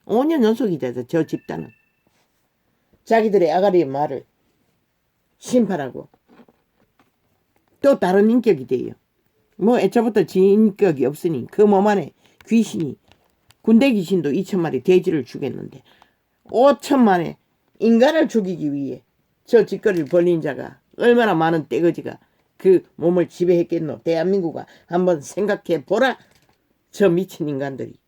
5년 연속이 돼서 저 집단은 자기들의 아가리의 말을 심판하고 또 다른 인격이 돼요. 뭐 애초부터 인격이 없으니 그 몸 안에 귀신이, 군대 귀신도 2,000마리 돼지를 죽였는데 5천만의 인간을 죽이기 위해 저 짓거리를 벌린 자가 얼마나 많은 떼거지가 그 몸을 지배했겠노. 대한민국아, 한번 생각해 보라. 저 미친 인간들이.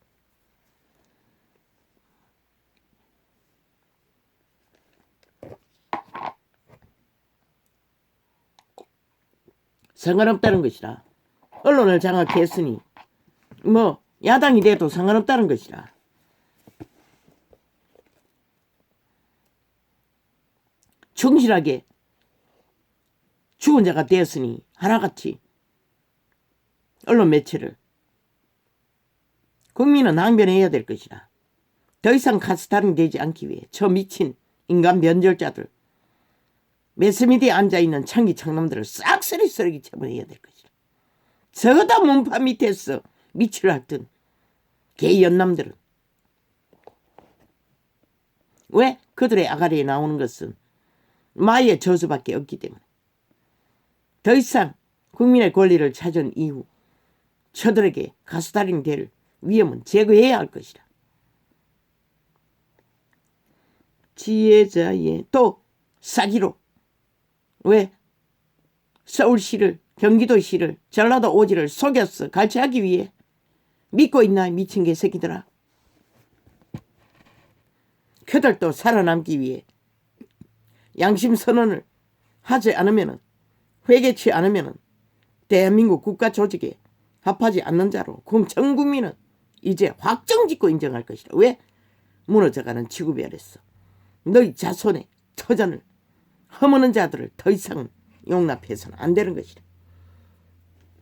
상관없다는 것이라. 언론을 장악했으니 뭐 야당이 돼도 상관없다는 것이라. 충실하게 죽은 자가 되었으니 하나같이 언론 매체를 국민은 항변해야 될 것이라. 더 이상 가스타링 되지 않기 위해 저 미친 인간 변절자들, 매스미디에 앉아있는 창기창남들을 싹쓸이 쓰레기 처분해야 될 것이라. 저다 문파 밑에서 미치를 할든 개 연남들은 왜? 그들의 아가리에 나오는 것은 마의 저수밖에 없기 때문에. 더 이상 국민의 권리를 찾은 이후 저들에게 가스타링 될 위험은 제거해야 할 것이다. 지혜자의 또 사기로, 왜? 서울시를, 경기도시를, 전라도 오지를 속였어. 갈취하기 위해. 믿고 있나 미친 개새끼들아. 그들도 살아남기 위해 양심 선언을 하지 않으면은, 회개치 않으면은 대한민국 국가 조직에 합하지 않는 자로 전 국민은 이제 확정짓고 인정할 것이다. 왜? 무너져가는 지구별에서 너희 자손의 터전을 허무는 자들을 더 이상 용납해서는 안 되는 것이다.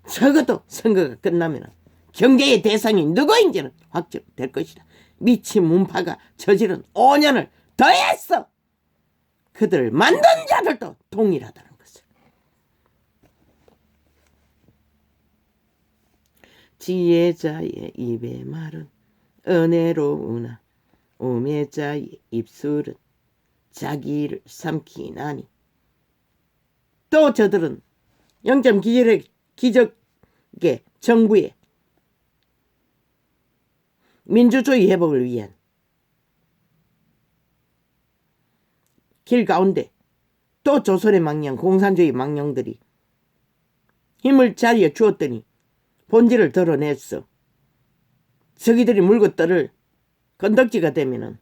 적어도 선거가 끝나면 경계의 대상이 누구인지는 확정될 것이다. 미친 문파가 저지른 5년을 더했어. 그들을 만든 자들도 동일하다는 것을. 지혜자의 입의 말은 은혜로우나 우매자의 입술은 자기를 삼키나니. 또 저들은 0점 기적의 정부의 민주주의 회복을 위한 길 가운데 또 조선의 망령, 공산주의 망령들이 힘을 자리에 주었더니 본질을 드러냈어. 저기들이 물고 떠를 건덕지가 되면은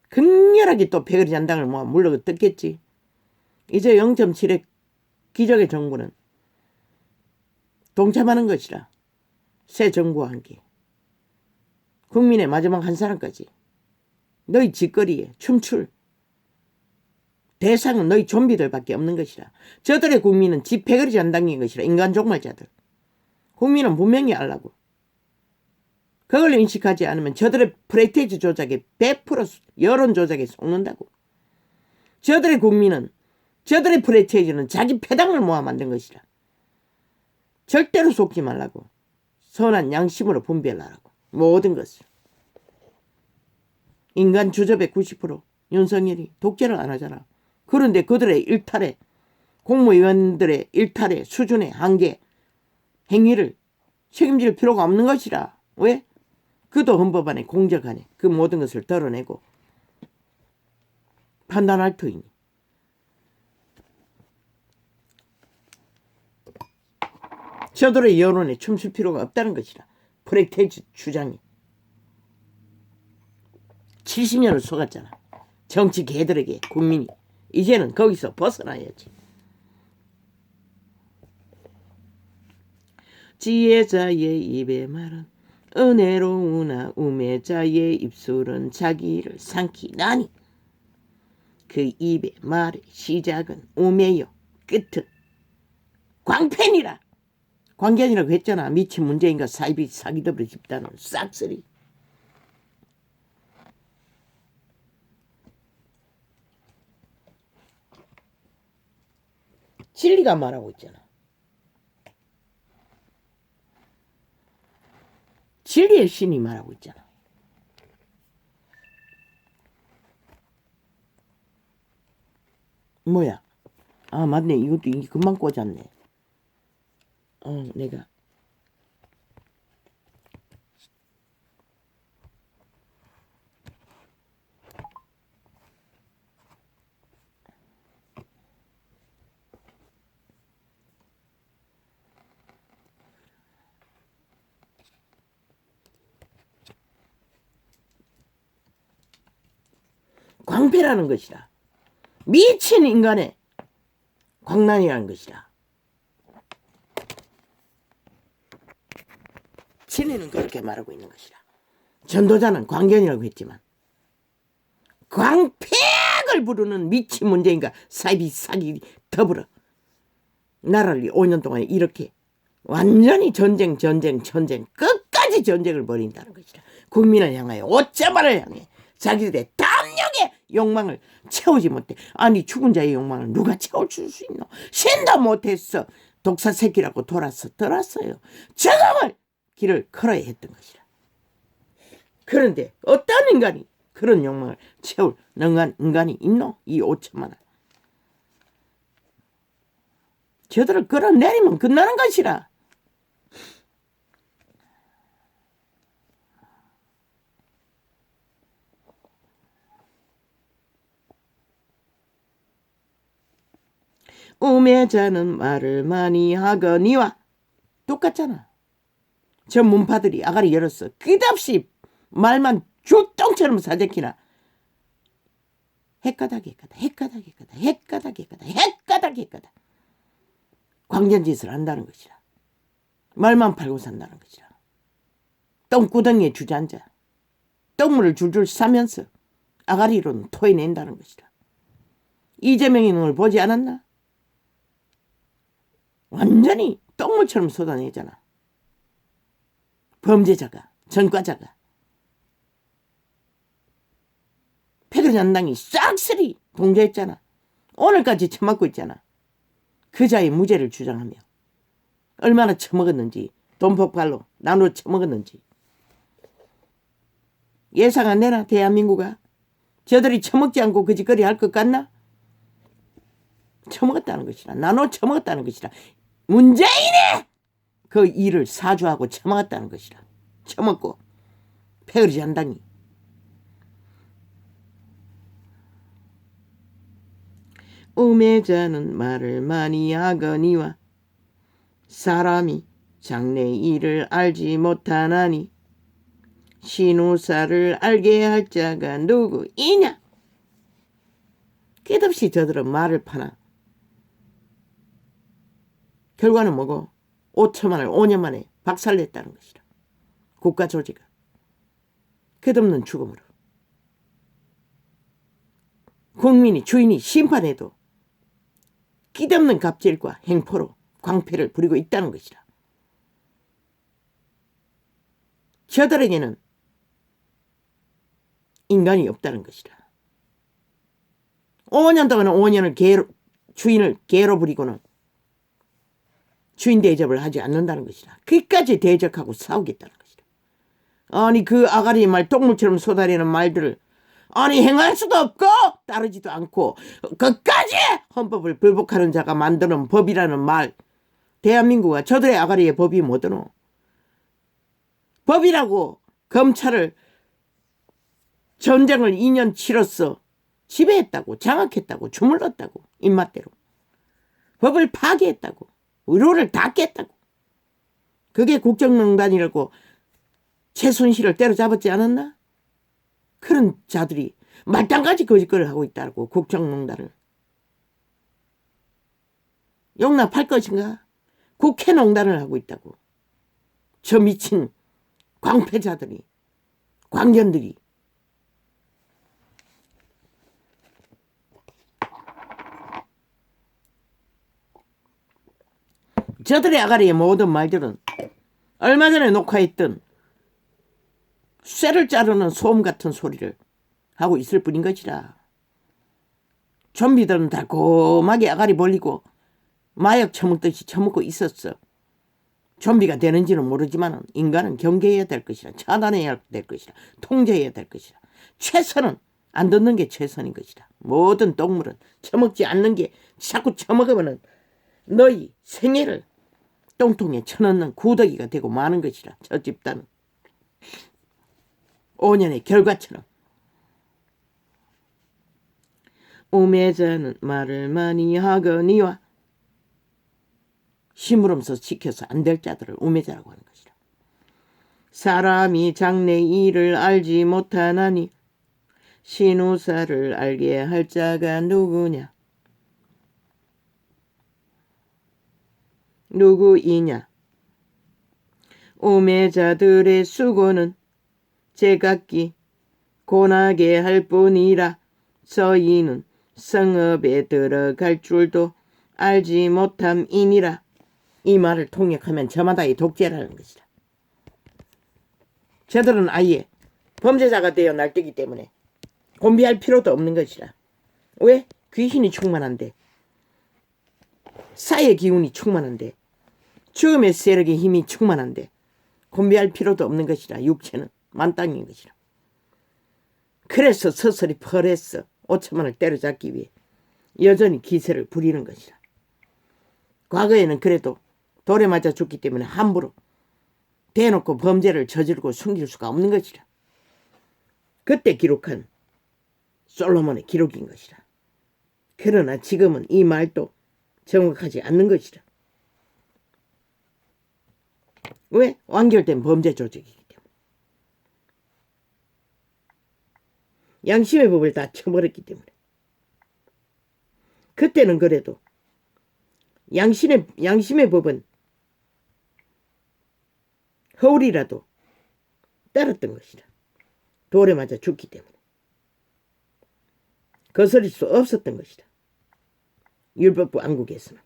극렬하게 또 패거리 잔당을 모아 물러 뜯겠지. 이제 0.7의 기적의 정부는 동참하는 것이라. 새 정부와 함께 국민의 마지막 한 사람까지 너희 짓거리에 춤출 대상은 너희 좀비들밖에 없는 것이라. 저들의 국민은 지 패거리 잔당인 것이라. 인간 종말자들. 국민은 분명히 알라고. 그걸 인식하지 않으면 저들의 프레스티지 조작에 100% 여론 조작에 속는다고. 저들의 국민은, 저들의 프레스티지는 자기 패당을 모아 만든 것이라. 절대로 속지 말라고. 선한 양심으로 분별하라고. 모든 것을. 인간 주접의 90% 윤석열이 독재를 안 하잖아. 그런데 그들의 일탈에, 공무위원들의 일탈의 수준의 한계, 행위를 책임질 필요가 없는 것이라. 왜? 그도 헌법 안에 공적 안에 그 모든 것을 드러내고 판단할 터이니. 저들의 여론에 춤출 필요가 없다는 것이라. 프레테지 주장이 70년을 속았잖아. 정치 개들에게 국민이 이제는 거기서 벗어나야지. 지혜자의 입의 말은 은혜로우나 우매자의 입술은 자기를 삼키나니 그 입의 말의 시작은 우매요 끝은 광팬이라. 광견이라고 했잖아. 미친 문재인과 사기더블 집단은 싹쓸이. 진리가 말하고 있잖아. 진리의 신이 말하고 있잖아. 뭐야? 아 맞네. 이것도 금방 꽂았네. 내가 광패라는 것이라. 미친 인간의 광란이라는 것이라. 진리는 그렇게 말하고 있는 것이라. 전도자는 광견이라고 했지만 광패를 부르는 미친 문재인과 사기 더불어 나라를 5년 동안 이렇게 완전히 전쟁 끝까지 전쟁을 벌인다는 것이라. 국민을 향하여 오짜마를 향해 자기들의 탐욕의 욕망을 채우지 못해. 아니 죽은 자의 욕망을 누가 채워줄 수 있노? 신도 못했어. 독사 새끼라고 돌았어요. 저놈을 길을 걸어야 했던 것이라. 그런데 어떤 인간이 그런 욕망을 채울 인간이 있노? 이 5천만 원. 저들을 끌어내리면 끝나는 것이라. 우매자는 말을 많이 하거니와 똑같잖아. 저 문파들이 아가리 열었어. 끝없이 말만 주똥처럼 사재키나 핵가닥 광견짓을 한다는 것이라. 말만 팔고 산다는 것이라. 똥구덩이에 주저앉아 똥물을 줄줄 싸면서 아가리로는 토해낸다는 것이라. 이재명이 널 보지 않았나? 완전히 똥물처럼 쏟아내잖아. 범죄자가, 전과자가. 패드jan당이 싹쓸이 동조했잖아. 오늘까지 처맞고 있잖아. 그 자의 무죄를 주장하며 얼마나 처먹었는지, 돈폭발로 나눠 처먹었는지. 예상 안 되나 대한민국아? 저들이 처먹지 않고 그 짓거리 할 것 같나? 처먹었다는 것이라. 나눠 처먹었다는 것이라. 문재인의 그 일을 사주하고 처먹었다는 것이라. 처먹고 패드jan당이. 우매자는 말을 많이 하거니와 사람이 장래 일을 알지 못하나니 신우사를 알게 할 자가 누구이냐? 끝없이 저들은 말을 파나. 결과는 뭐고? 5천만을 5년 만에 박살냈다는 것이라. 국가 조직을. 끝없는 죽음으로. 국민이 주인이 심판해도 끝없는 갑질과 행포로 광패를 부리고 있다는 것이라. 저들에게는 인간이 없다는 것이라. 5년 동안 5년을 주인을 개로 부리고는 주인 대접을 하지 않는다는 것이라. 끝까지 대적하고 싸우겠다는 것이라. 아니 그 아가리 말 똥물처럼 쏟아내는 말들을 아니 행할 수도 없고 따르지도 않고 끝까지 헌법을 불복하는 자가 만드는 법이라는 말. 대한민국아 저들의 아가리의 법이 뭐더노? 법이라고 검찰을 전쟁을 2년 치렀어. 지배했다고 장악했다고 주물렀다고 입맛대로. 법을 파괴했다고. 의료를 다 깼다고. 그게 국정농단이라고 최순실을 때려잡았지 않았나? 그런 자들이 말단까지 거짓거리를 하고 있다고. 국정농단을 용납할 것인가? 국회농단을 하고 있다고. 저 미친 광패자들이, 광견들이. 저들의 아가리의 모든 말들은 얼마 전에 녹화했던 쇠를 자르는 소음 같은 소리를 하고 있을 뿐인 것이라. 좀비들은 달콤하게 아가리 벌리고 마약 처먹듯이 처먹고 있었어. 좀비가 되는지는 모르지만 인간은 경계해야 될 것이라. 차단해야 될 것이라. 통제해야 될 것이라. 최선은 안 듣는 게 최선인 것이라. 모든 동물은 처먹지 않는 게 자꾸 처먹으면 너희 생애를 똥통에 쳐넣는 구더기가 되고 마는 것이라. 저 집단은 5년의 결과처럼. 우매자는 말을 많이 하거니와 심부름서 시켜서 안 될 자들을 우매자라고 하는 것이라. 사람이 장래 일을 알지 못하나니 신우사를 알게 할 자가 누구냐? 누구이냐? 우매자들의 수고는 제각기 고나게 할 뿐이라. 저희는 성읍에 들어갈 줄도 알지 못함이니라. 이 말을 통역하면 저마다의 독재라는 것이다. 저들은 아예 범죄자가 되어 날뛰기 때문에 곤비할 필요도 없는 것이라. 왜? 귀신이 충만한데, 사의 기운이 충만한데, 죽음의 세력의 힘이 충만한데 곤비할 필요도 없는 것이라. 육체는 만땅인 것이라. 그래서 서서히 펄했어. 5천만을 때려잡기 위해 여전히 기세를 부리는 것이라. 과거에는 그래도 돌에 맞아 죽기 때문에 함부로 대놓고 범죄를 저지르고 숨길 수가 없는 것이라. 그때 기록한 솔로몬의 기록인 것이라. 그러나 지금은 이 말도 정확하지 않는 것이라. 왜? 완결된 범죄 조직이기 때문에. 양심의 법을 다 쳐버렸기 때문에. 그때는 그래도 양심의 법은 허울이라도 따랐던 것이라. 돌에 맞아 죽기 때문에. 거스릴 수 없었던 것이다. 율법부 왕국에서는.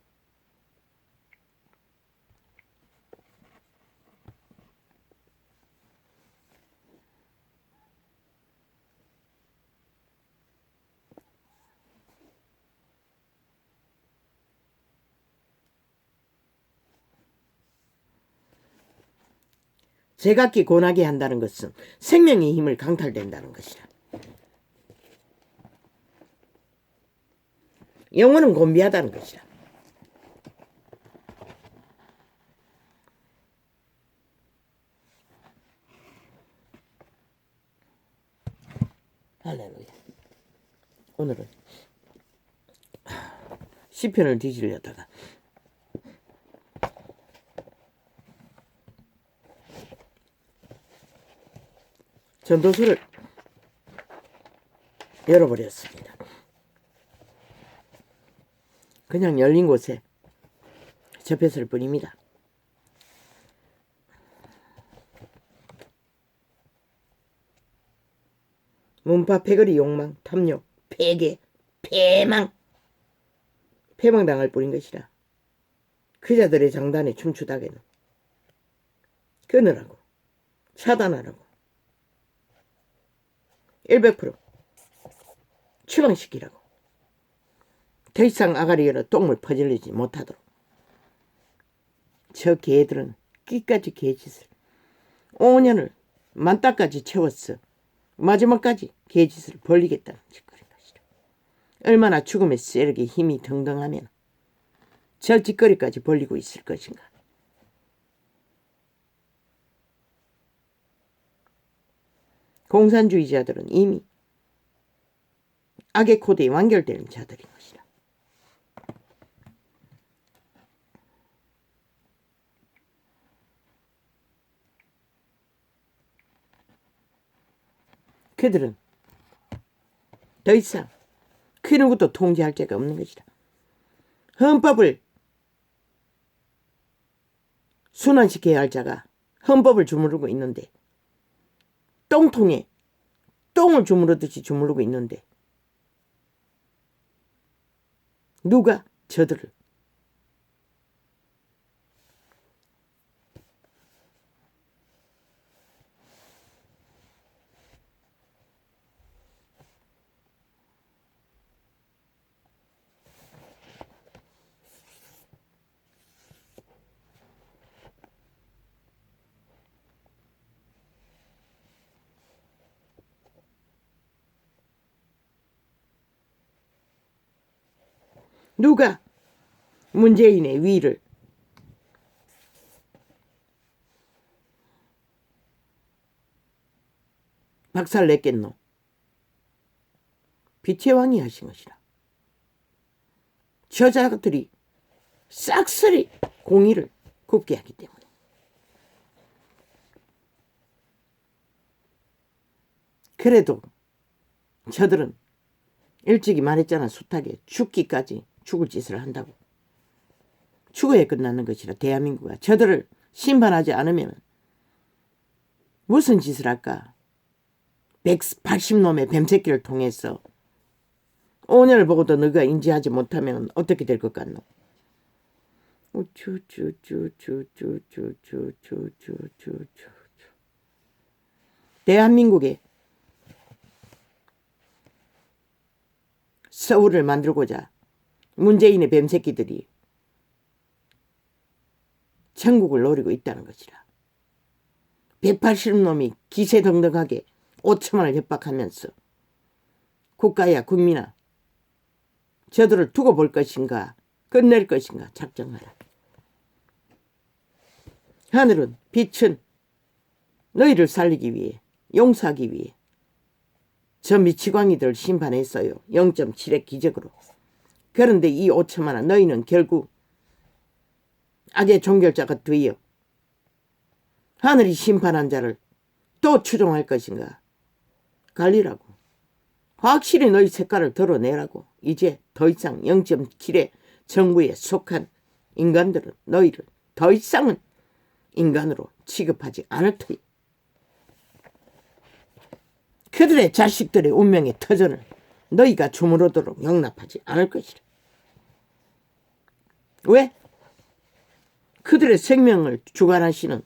제각기 고나게 한다는 것은 생명의 힘을 강탈된다는 것이라. 영혼은 곤비하다는 것이라. 할렐루야. 오늘은 시편을 뒤지려다가 전도서를 열어버렸습니다. 그냥 열린 곳에 접했을 뿐입니다. 문파, 패거리, 욕망, 탐욕, 패계, 패망, 패망당할 뿐인 것이라. 그 자들의 장단에 춤추다게는 끊으라고, 차단하라고, 100% 추방시키라고. 더 이상 아가리로 똥을 퍼질리지 못하도록. 저 개들은 끼까지 개짓을 5년을 만따까지 채웠어. 마지막까지 개짓을 벌리겠다는 짓거리인 것이다. 얼마나 죽음의 세력의 힘이 등등하면 저 짓거리까지 벌리고 있을 것인가. 공산주의자들은 이미 악의 코드에 완결되는 자들인 것이다. 그들은 더 이상 그 누구도 통제할 자가 없는 것이다. 헌법을 순환시켜야 할 자가 헌법을 주무르고 있는데, 똥통에 똥을 주무르듯이 주무르고 있는데, 누가 저들을 누가 문재인의 위를 박살 냈겠노? 빛의 왕이 하신 것이라. 저자들이 싹쓸이 공의를 굽게 하기 때문에. 그래도 저들은 일찍이 말했잖아. 숱하게 죽기까지 죽을 짓을 한다고. 죽어야 끝나는 것이라. 대한민국아, 저들을 심판하지 않으면 무슨 짓을 할까? 180놈의 뱀새끼를 통해서 5년을 보고도 너가 인지하지 못하면 어떻게 될 것 같노? 대한민국에 서울을 만들고자 문재인의 뱀새끼들이 천국을 노리고 있다는 것이라. 180놈이 기세등등하게 5천만을 협박하면서 국가야 국민아, 저들을 두고 볼 것인가 끝낼 것인가 작정하라. 하늘은 빛은 너희를 살리기 위해, 용서하기 위해 저 미치광이들을 심판했어요. 0.7의 기적으로. 그런데 이 5천만원 너희는 결국 악의 종결자가 되어 하늘이 심판한 자를 또 추종할 것인가? 갈리라고. 확실히 너희 색깔을 드러내라고. 이제 더 이상 0.7의 정부에 속한 인간들은 너희를 더 이상은 인간으로 취급하지 않을 터이. 그들의 자식들의 운명의 터전을 너희가 주무르도록 용납하지 않을 것이라. 왜? 그들의 생명을 주관하시는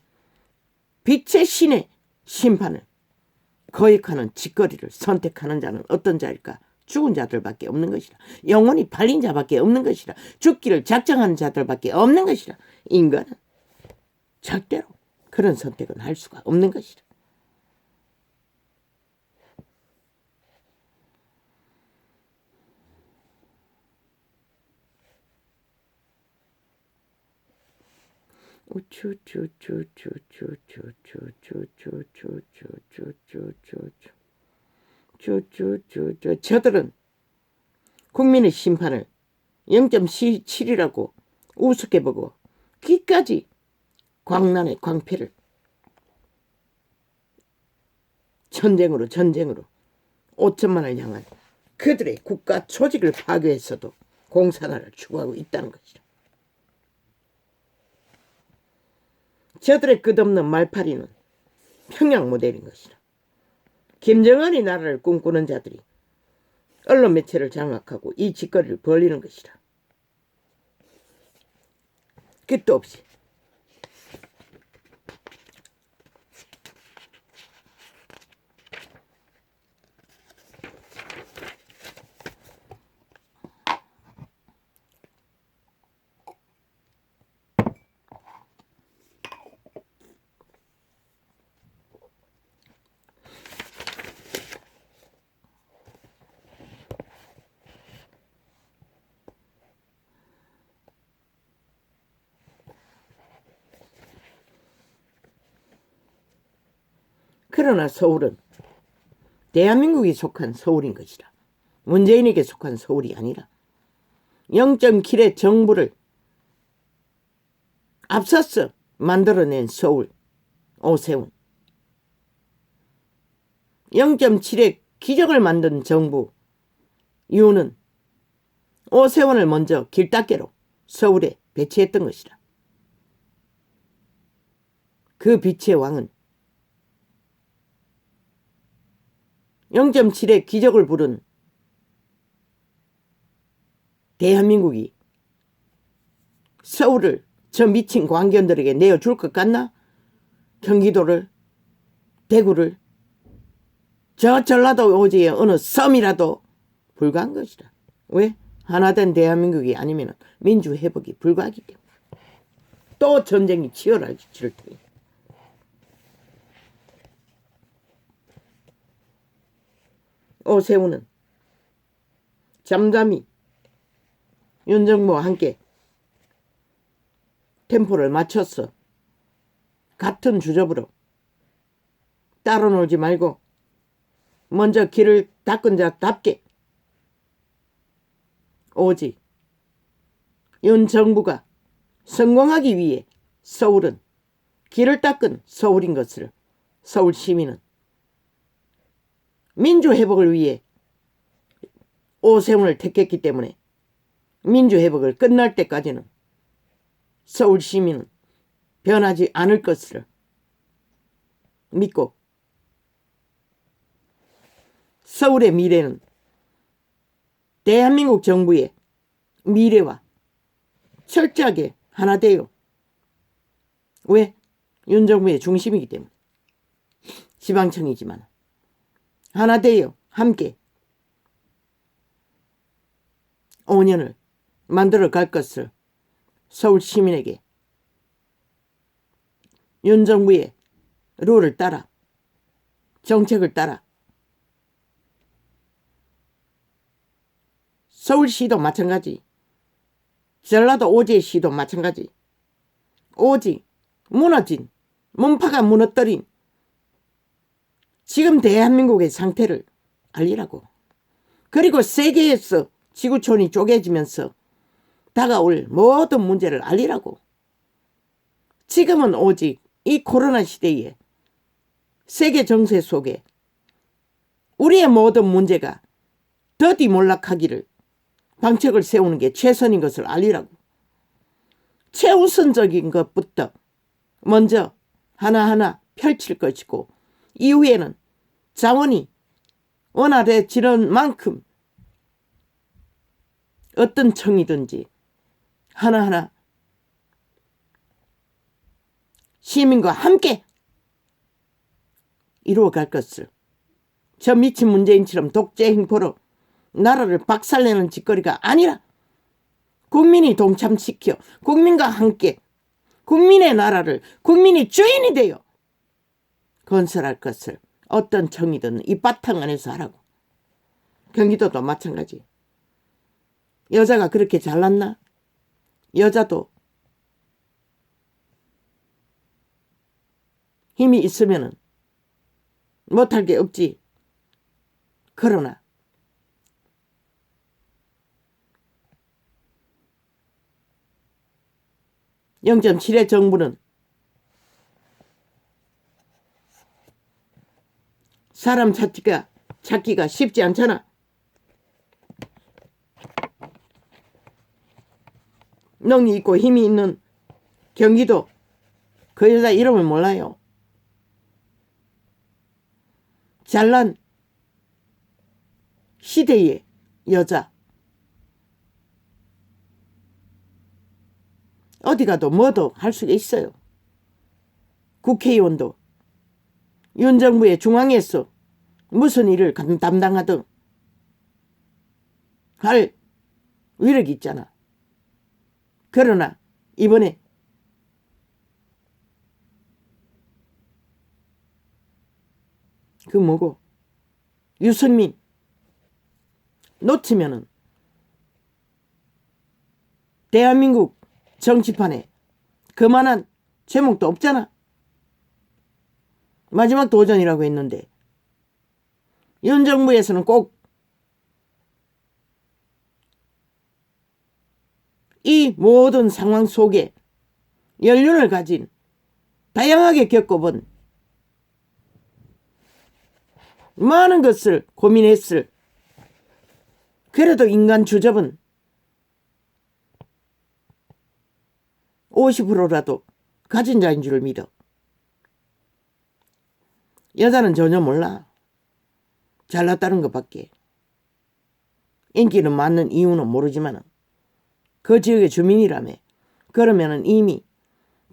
빛의 신의 심판을 거역하는 짓거리를 선택하는 자는 어떤 자일까? 죽은 자들밖에 없는 것이라. 영혼이 팔린 자밖에 없는 것이라. 죽기를 작정하는 자들밖에 없는 것이라. 인간은 절대로 그런 선택은 할 수가 없는 것이라. 저들은 국민의 심판을 0.7이라고 우습게 보고 귀까지 광란의 광패를 전쟁으로 5천만을 향한 그들의 국가 조직을 파괴해서도 공산화를 추구하고 있다는 것이다. 저들의 끝없는 말파리는 평양 모델인 것이다. 김정은이 나라를 꿈꾸는 자들이 언론 매체를 장악하고 이 짓거리를 벌이는 것이다. 끝도 없이. 그러나 서울은 대한민국이 속한 서울인 것이다. 문재인에게 속한 서울이 아니라 0.7의 정부를 앞서서 만들어낸 서울 오세훈, 0.7의 기적을 만든 정부 이유는 오세훈을 먼저 길닦개로 서울에 배치했던 것이다. 그 빛의 왕은 0.7의 기적을 부른 대한민국이 서울을 저 미친 광견들에게 내어줄 것 같나? 경기도를, 대구를, 저 전라도 오지의 어느 섬이라도 불가한 것이다. 왜? 하나된 대한민국이 아니면 민주회복이 불가하기 때문에. 또 전쟁이 치열해질 테니. 오세훈은 잠잠히 윤정부와 함께 템포를 맞췄어. 같은 주접으로 따로 놀지 말고 먼저 길을 닦은 자답게 오직 윤 정부가 성공하기 위해 서울은 길을 닦은 서울인 것을 서울 시민은 민주회복을 위해 오세훈을 택했기 때문에 민주회복을 끝날 때까지는 서울 시민은 변하지 않을 것을 믿고 서울의 미래는 대한민국 정부의 미래와 철저하게 하나 돼요. 왜? 윤정부의 중심이기 때문에. 지방청이지만 하나 돼요. 함께 5년을 만들어 갈 것을 서울 시민에게 윤정부의 룰을 따라 정책을 따라 서울시도 마찬가지, 전라도 오지시도 마찬가지. 오직 무너진, 문파가 무너뜨린 지금 대한민국의 상태를 알리라고. 그리고 세계에서 지구촌이 쪼개지면서 다가올 모든 문제를 알리라고. 지금은 오직 이 코로나 시대에 세계 정세 속에 우리의 모든 문제가 더디 몰락하기를 방책을 세우는 게 최선인 것을 알리라고. 최우선적인 것부터 먼저 하나하나 펼칠 것이고 이후에는 자원이 원활해지는 만큼 어떤 청이든지 하나하나 시민과 함께 이루어갈 것을 저 미친 문재인처럼 독재 행포로 나라를 박살내는 짓거리가 아니라 국민이 동참시켜 국민과 함께 국민의 나라를 국민이 주인이 되어 건설할 것을 어떤 청이든 이 바탕 안에서 하라고. 경기도도 마찬가지. 여자가 그렇게 잘났나? 여자도 힘이 있으면 못할 게 없지. 그러나 (0.7의) 정부는 사람 찾기가 쉽지 않잖아. 능이 있고 힘이 있는 경기도 그 여자 이름을 몰라요. 잘난 시대의 여자. 어디 가도 뭐도 할 수가 있어요. 국회의원도 윤 정부의 중앙에서 무슨 일을 담당하든 할 위력이 있잖아. 그러나 이번에 그 뭐고 유승민 놓치면은 대한민국 정치판에 그만한 제목도 없잖아. 마지막 도전이라고 했는데 윤 정부에서는 꼭 이 모든 상황 속에 연륜을 가진 다양하게 겪어본 많은 것을 고민했을 그래도 인간 주접은 50%라도 가진 자인 줄 믿어. 여자는 전혀 몰라. 잘났다는 것밖에. 인기는 많은 이유는 모르지만 그 지역의 주민이라며. 그러면은 이미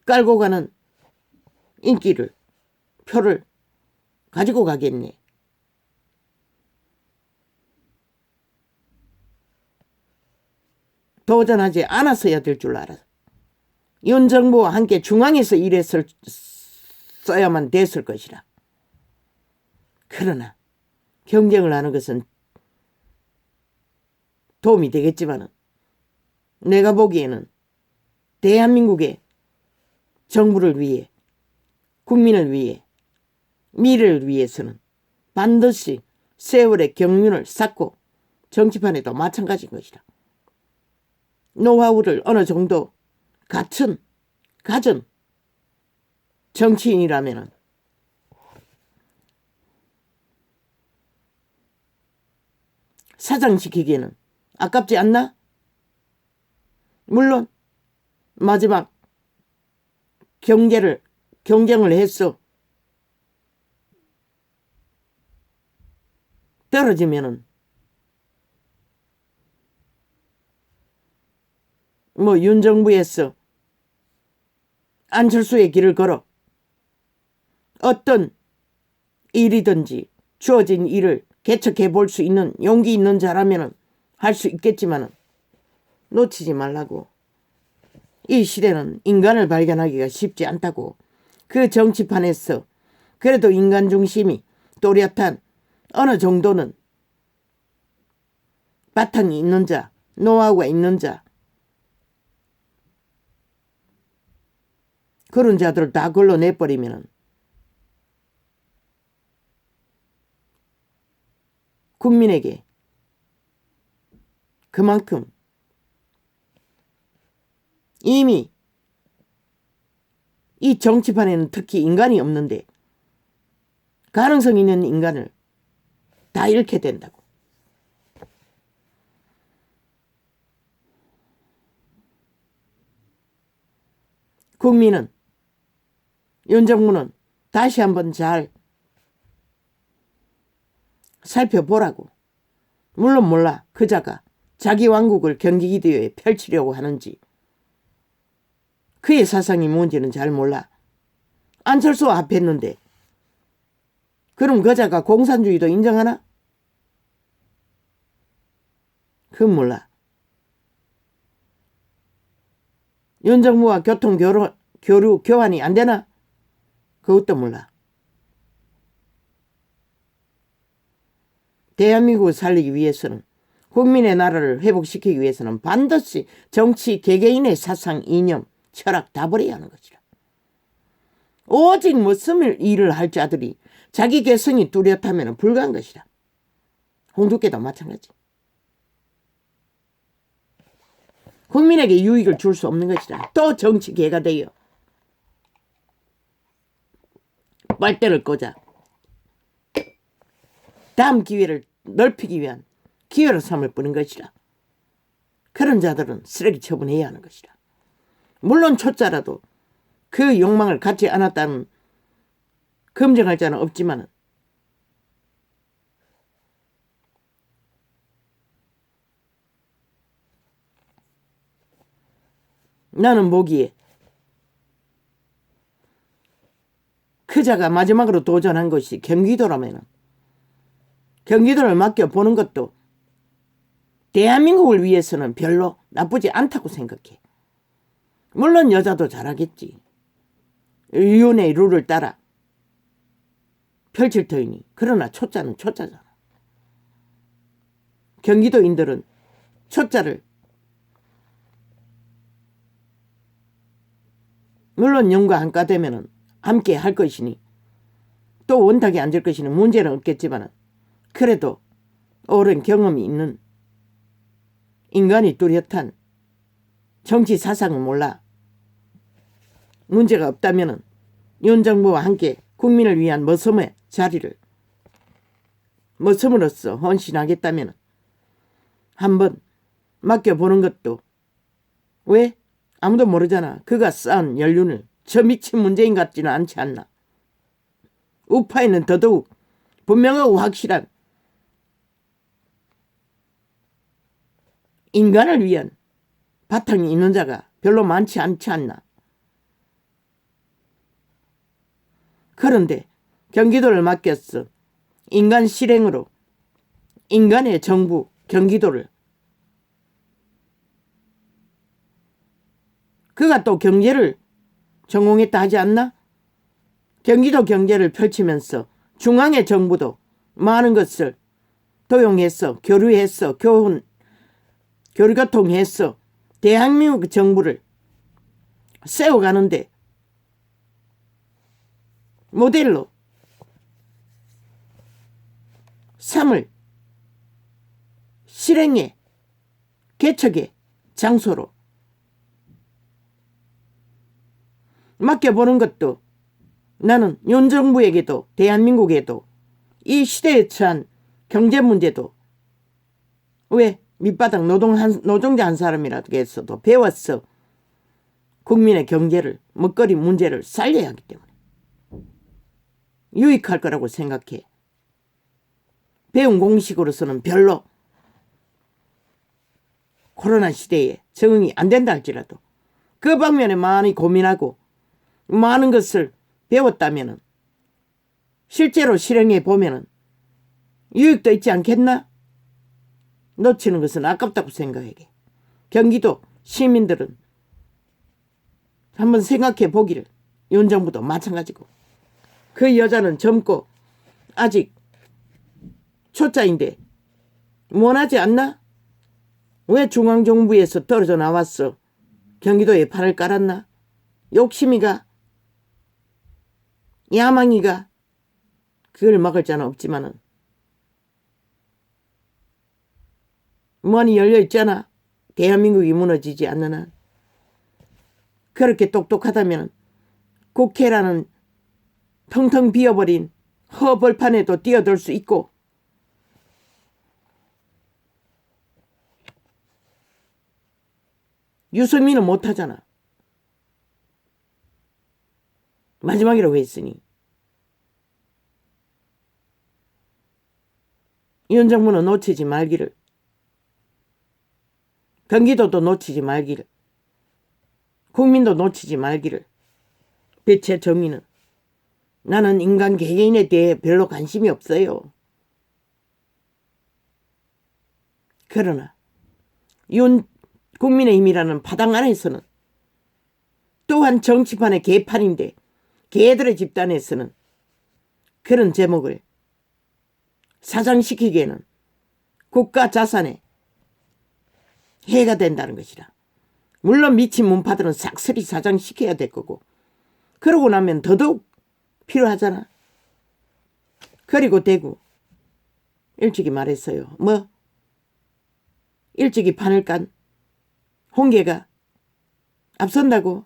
깔고 가는 인기를, 표를 가지고 가겠네. 도전하지 않았어야 될 줄 알아. 윤 정부와 함께 중앙에서 일했어야만 됐을 것이라. 그러나 경쟁을 하는 것은 도움이 되겠지만 내가 보기에는 대한민국의 정부를 위해, 국민을 위해, 미래를 위해서는 반드시 세월의 경륜을 쌓고 정치판에도 마찬가지인 것이다. 노하우를 어느 정도 가진 정치인이라면 사장시키기에는 아깝지 않나? 물론 마지막 경쟁을 해서 떨어지면은 윤 정부에서 안철수의 길을 걸어 어떤 일이든지 주어진 일을 개척해 볼 수 있는 용기 있는 자라면 할 수 있겠지만 놓치지 말라고. 이 시대는 인간을 발견하기가 쉽지 않다고. 그 정치판에서 그래도 인간 중심이 또렷한 어느 정도는 바탕이 있는 자, 노하우가 있는 자, 그런 자들을 다 걸러내버리면 국민에게 그만큼 이미 이 정치판에는 특히 인간이 없는데 가능성 있는 인간을 다 잃게 된다고. 국민은, 윤 정부는 다시 한번 잘 살펴보라고. 물론 몰라 그자가 자기 왕국을 경기도에 펼치려고 하는지 그의 사상이 뭔지는 잘 몰라. 안철수와 합했는데 그럼 그자가 공산주의도 인정하나? 그건 몰라. 윤 정부와 교환이 안 되나? 그것도 몰라. 대한민국을 살리기 위해서는, 국민의 나라를 회복시키기 위해서는 반드시 정치 개개인의 사상, 이념, 철학 다 버려야 하는 것이라. 오직 무슨 일을 할 자들이 자기 개성이 뚜렷하면 불가한 것이라. 홍두깨도 마찬가지. 국민에게 유익을 줄 수 없는 것이라. 또 정치개가 되어 빨대를 꽂아 다음 기회를 넓히기 위한 기회로 삼을 뿐인 것이라. 그런 자들은 쓰레기 처분해야 하는 것이라. 물론 초짜라도 그 욕망을 갖지 않았다는 검증할 자는 없지만 나는 보기에 그자가 마지막으로 도전한 것이 경기도라면 경기도를 맡겨보는 것도 대한민국을 위해서는 별로 나쁘지 않다고 생각해. 물론 여자도 잘하겠지. 위원회의 룰을 따라 펼칠 터이니. 그러나 초짜는 초짜잖아. 경기도인들은 초짜를 물론 영과 한가 되면 함께 할 것이니 또 원탁에 앉을 것이니 문제는 없겠지만 그래도 오랜 경험이 있는 인간이 뚜렷한 정치 사상은 몰라. 문제가 없다면 윤 정부와 함께 국민을 위한 머슴의 자리를 머슴으로서 헌신하겠다면 한번 맡겨보는 것도. 왜? 아무도 모르잖아. 그가 쌓은 연륜을. 저 미친 문재인 같지는 않지 않나. 우파에는 더더욱 분명하고 확실한 인간을 위한 바탕이 있는 자가 별로 많지 않지 않나. 그런데 경기도를 맡겼어. 인간 실행으로 인간의 정부 경기도를. 그가 또 경제를 전공했다 하지 않나? 경기도 경제를 펼치면서 중앙의 정부도 많은 것을 도용했어. 교류했어. 교류교통했어. 대한민국 정부를 세워가는데 모델로 삼을 실행의 개척의 장소로 맡겨보는 것도 나는 윤 정부에게도 대한민국에도 이 시대에 처한 경제 문제도 왜 밑바닥 노동자 한 사람이라도 해서도 배웠어. 국민의 경제를 먹거리 문제를 살려야 하기 때문에 유익할 거라고 생각해. 배운 공식으로서는 별로 코로나 시대에 적응이 안 된다 할지라도 그 방면에 많이 고민하고 많은 것을 배웠다면 실제로 실행해 보면 유익도 있지 않겠나? 놓치는 것은 아깝다고 생각해. 경기도 시민들은 한번 생각해 보기를. 윤 정부도 마찬가지고. 그 여자는 젊고 아직 초짜인데 원하지 않나? 왜 중앙정부에서 떨어져 나왔어? 경기도에 판을 깔았나? 욕심이가? 야망이가? 그걸 막을 자는 없지만은 문이 열려있잖아. 대한민국이 무너지지 않는 한. 그렇게 똑똑하다면 국회라는 텅텅 비어버린 허벌판에도 뛰어들 수 있고 유승민은 못하잖아. 마지막이라고 했으니. 윤 정부는 놓치지 말기를. 경기도도 놓치지 말기를. 국민도 놓치지 말기를. 대체 정의는. 나는 인간 개개인에 대해 별로 관심이 없어요. 그러나 국민의힘이라는 파당 안에서는 또한 정치판의 개판인데 개들의 집단에서는 그런 제목을 사장시키기에는 국가 자산에 해가 된다는 것이라. 물론 미친 문파들은 싹쓸이 사장시켜야 될 거고 그러고 나면 더더욱 필요하잖아. 그리고 대구 일찍이 말했어요. 뭐 일찍이 판을 깐 홍계가 앞선다고.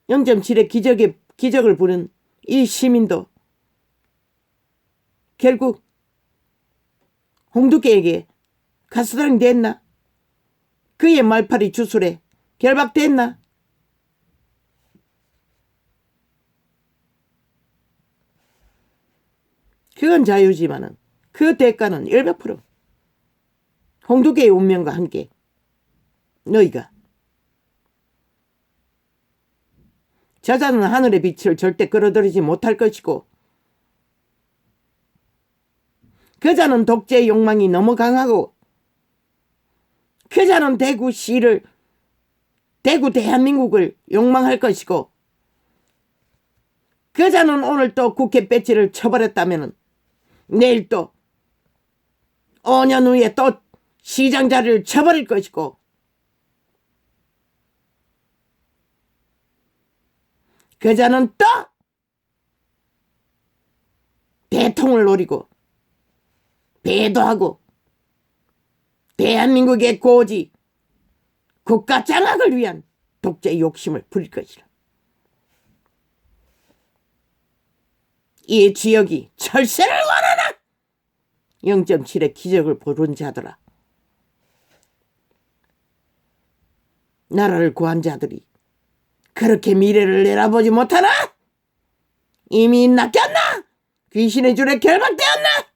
0.7의 기적을 부른 이 시민도 결국 홍두깨에게 가스라ning 됐나? 그의 말팔이 주술에 결박됐나? 그건 자유지만은 그 대가는 100% 홍두깨의 운명과 함께 너희가 저자는 하늘의 빛을 절대 끌어들이지 못할 것이고 그자는 독재의 욕망이 너무 강하고 그자는 대구시를 대구 대한민국을 욕망할 것이고 그자는 오늘 또 국회 배지를 쳐버렸다면 내일 또 5년 후에 또 시장 자리를 쳐버릴 것이고 그자는 또 대통을 노리고 배도하고 대한민국의 고지 국가 장악을 위한 독재 욕심을 부릴 것이라. 이 지역이 철새를 원하나 0.7의 기적을 보른 자들아. 나라를 구한 자들이 그렇게 미래를 내다보지 못하나? 이미 낚였나? 귀신의 줄에 결박되었나?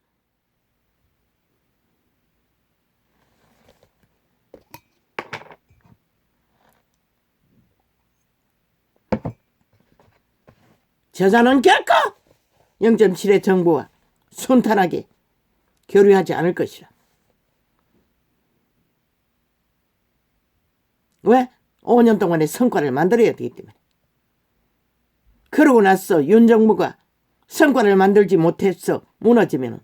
저자는 결코 0.7의 정보와 순탄하게 교류하지 않을 것이라. 왜? 5년 동안의 성과를 만들어야 되기 때문에. 그러고 나서 윤 정부가 성과를 만들지 못해서 무너지면,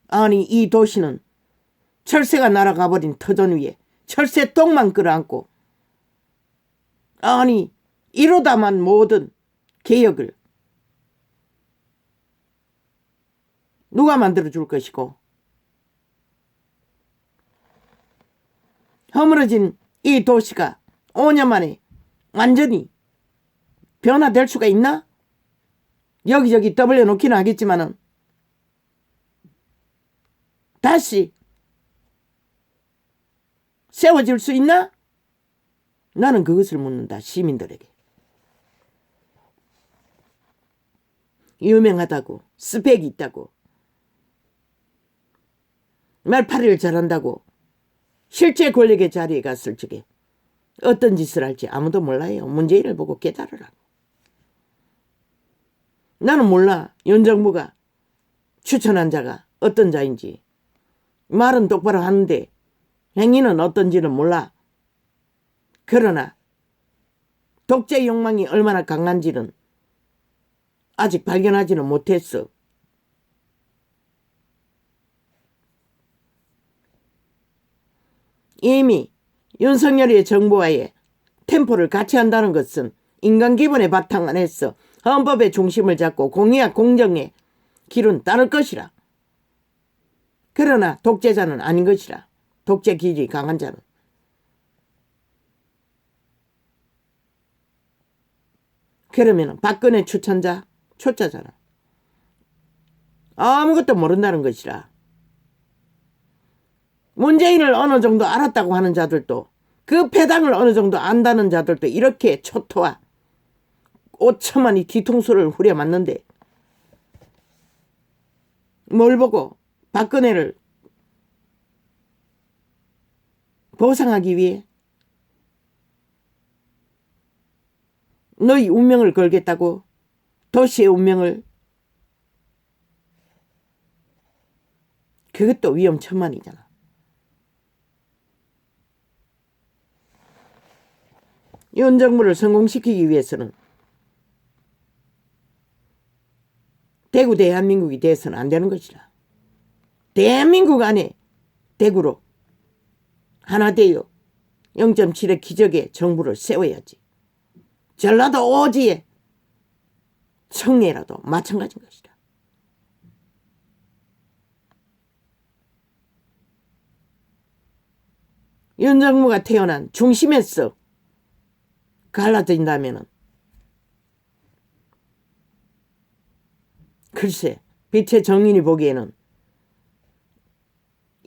아니 이 도시는 철새가 날아가 버린 터전 위에 철새 똥만 끌어안고, 아니 이로다만 모든 개혁을 누가 만들어줄 것이고, 허물어진 이 도시가 5년 만에 완전히 변화될 수가 있나? 여기저기 떠벌려 놓기는 하겠지만은 다시 세워질 수 있나? 나는 그것을 묻는다. 시민들에게. 유명하다고, 스펙이 있다고, 말파리를 잘한다고 실제 권력의 자리에 갔을 적에 어떤 짓을 할지 아무도 몰라요. 문재인을 보고 깨달으라고. 나는 몰라. 윤 정부가 추천한 자가 어떤 자인지. 말은 똑바로 하는데 행위는 어떤지는 몰라. 그러나 독재 욕망이 얼마나 강한지는 아직 발견하지는 못했어. 이미 윤석열의 정부와의 템포를 같이 한다는 것은 인간 기본의 바탕 안에서 헌법의 중심을 잡고 공의와 공정의 길은 따를 것이라. 그러나 독재자는 아닌 것이라. 독재 기질이 강한 자는. 그러면 박근혜 추천자 초짜잖아. 아무것도 모른다는 것이라. 문재인을 어느 정도 알았다고 하는 자들도, 그 패당을 어느 정도 안다는 자들도 이렇게 초토화 5천만이 뒤통수를 후려맞는데 뭘 보고 박근혜를 보상하기 위해 너희 운명을 걸겠다고, 도시의 운명을. 그것도 위험천만이잖아. 윤 정부를 성공시키기 위해서는 대구 대한민국이 돼서는 안 되는 것이라. 대한민국 안에 대구로 하나 되어 0.7의 기적의 정부를 세워야지. 전라도 오지에 청래라도 마찬가지인 것이다. 윤 정부가 태어난 중심에서 갈라진다면은 글쎄, 빛의 정인이 보기에는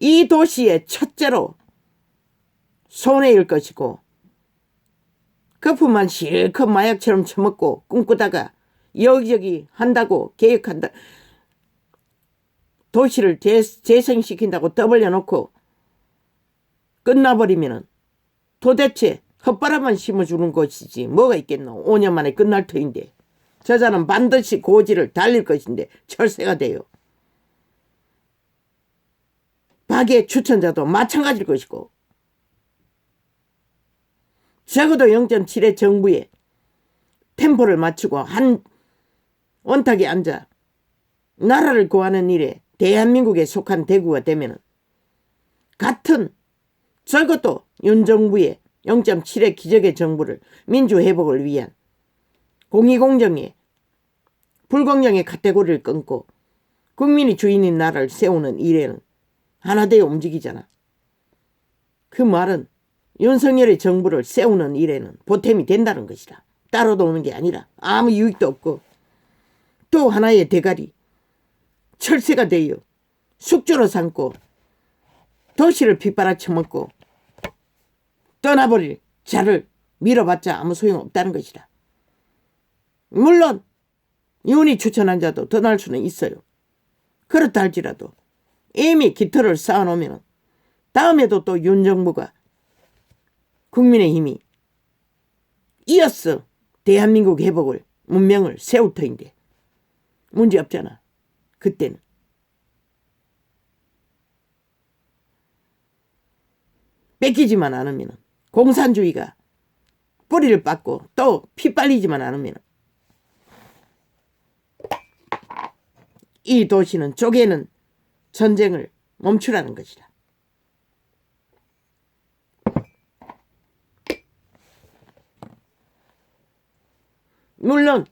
이 도시의 첫째로 손해일 것이고, 거품만 실컷 마약처럼 처먹고 꿈꾸다가 여기저기 한다고 계획한다, 도시를 재생시킨다고 떠벌려 놓고 끝나버리면은 도대체 헛바람만 심어주는 것이지 뭐가 있겠노. 5년 만에 끝날 터인데 저자는 반드시 고지를 달릴 것인데 철새가 돼요. 박의 추천자도 마찬가지일 것이고, 적어도 0.7의 정부에 템포를 맞추고 한 원탁에 앉아 나라를 구하는 일에 대한민국에 속한 대구가 되면 같은, 적어도 윤 정부의 0.7의 기적의 정부를 민주회복을 위한 공의공정의 불공정의 카테고리를 끊고 국민이 주인인 나라를 세우는 일에는 하나 되어 움직이잖아. 그 말은 윤석열의 정부를 세우는 일에는 보탬이 된다는 것이다. 따로 도는 게 아니라 아무 유익도 없고, 또 하나의 대가리 철새가 되어 숙주로 삼고 도시를 핏바라쳐먹고 떠나버릴 자를 밀어봤자 아무 소용없다는 것이다. 물론 윤이 추천한 자도 떠날 수는 있어요. 그렇다 할지라도 이미 깃털을 쌓아놓으면 다음에도 또 윤 정부가 국민의힘이 이어서 대한민국 회복을 문명을 세울 터인데 문제없잖아. 그때는. 뺏기지만 않으면 공산주의가 뿌리를 빻고 또 피 빨리지만 않으면 이 도시는 쪼개는 전쟁을 멈추라는 것이다. 물론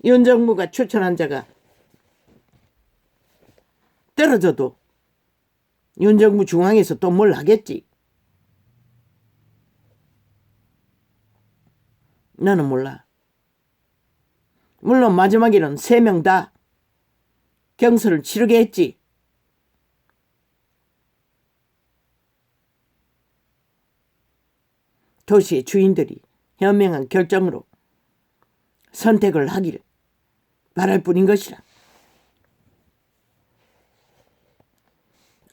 윤 정부가 추천한 자가 떨어져도 윤 정부 중앙에서 또 뭘 하겠지. 나는 몰라. 물론 마지막에는 3명 다 경선을 치르게 했지. 도시의 주인들이 현명한 결정으로 선택을 하기를 바랄 뿐인 것이라.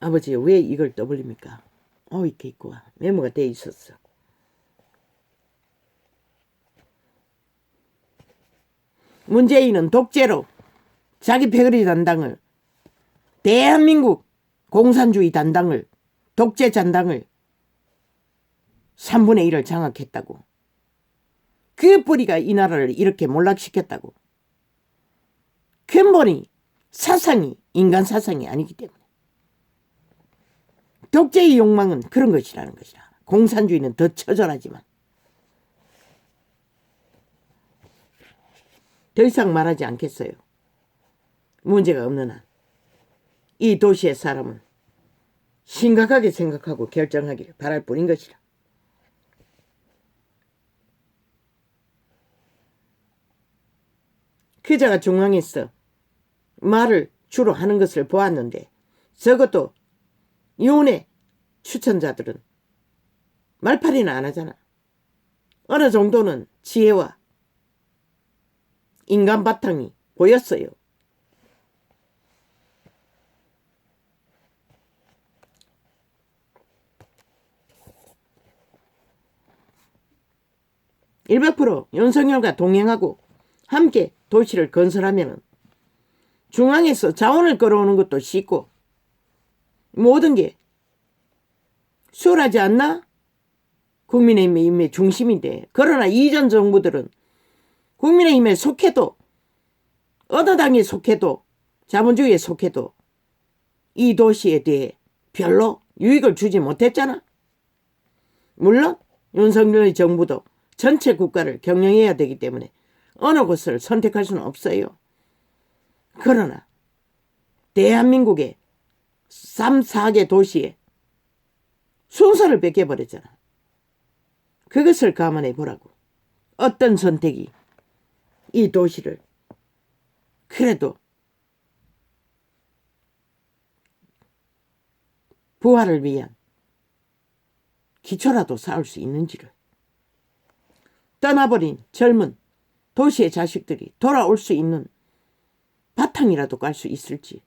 아버지 왜 이걸 떠벌립니까? 이렇게 있고 메모가 돼 있었어. 문재인은 독재로 자기 패거리 단당을 대한민국 공산주의 단당을 독재 잔당을 3분의 1을 장악했다고. 그 뿌리가 이 나라를 이렇게 몰락시켰다고. 근본이 사상이 인간 사상이 아니기 때문에. 독재의 욕망은 그런 것이라는 것이라. 공산주의는 더 처절하지만. 더 이상 말하지 않겠어요. 문제가 없는 한 이 도시의 사람은 심각하게 생각하고 결정하기를 바랄 뿐인 것이라. 그자가 중앙에서 말을 주로 하는 것을 보았는데 적어도 윤의 추천자들은 말팔이는 안 하잖아. 어느 정도는 지혜와 인간 바탕이 보였어요. (100% 윤석열과 동행하고 함께 도시를 건설하면 중앙에서 자원을 끌어오는 것도 쉽고 모든 게 수월하지 않나? 국민의힘의 중심인데. 그러나 이전 정부들은 국민의힘에 속해도 어느 당에 속해도 자본주의에 속해도 이 도시에 대해 별로 유익을 주지 못했잖아. 물론 윤석열의 정부도 전체 국가를 경영해야 되기 때문에 어느 곳을 선택할 수는 없어요. 그러나 대한민국의 3, 4개 도시에 순서를 뺏겨버렸잖아. 그것을 감안해 보라고. 어떤 선택이 이 도시를 그래도 부활을 위한 기초라도 쌓을 수 있는지를. 떠나버린 젊은 도시의 자식들이 돌아올 수 있는 바탕이라도 깔 수 있을지.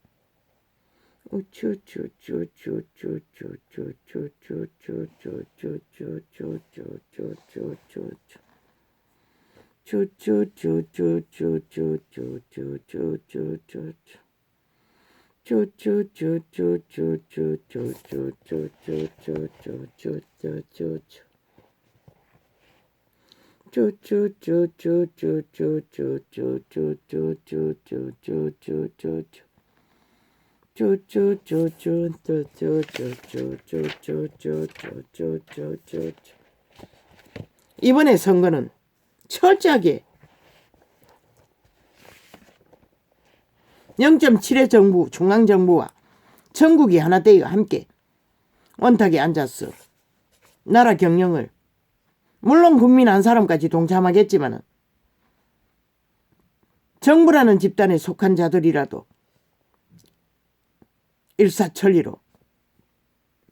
이번에 선거는 철저하게 0.7의 정부, 중앙정부와 전국이 하나 되어 함께 원탁에 앉아서 나라 경영을, 물론 국민 한 사람까지 동참하겠지만 정부라는 집단에 속한 자들이라도 일사천리로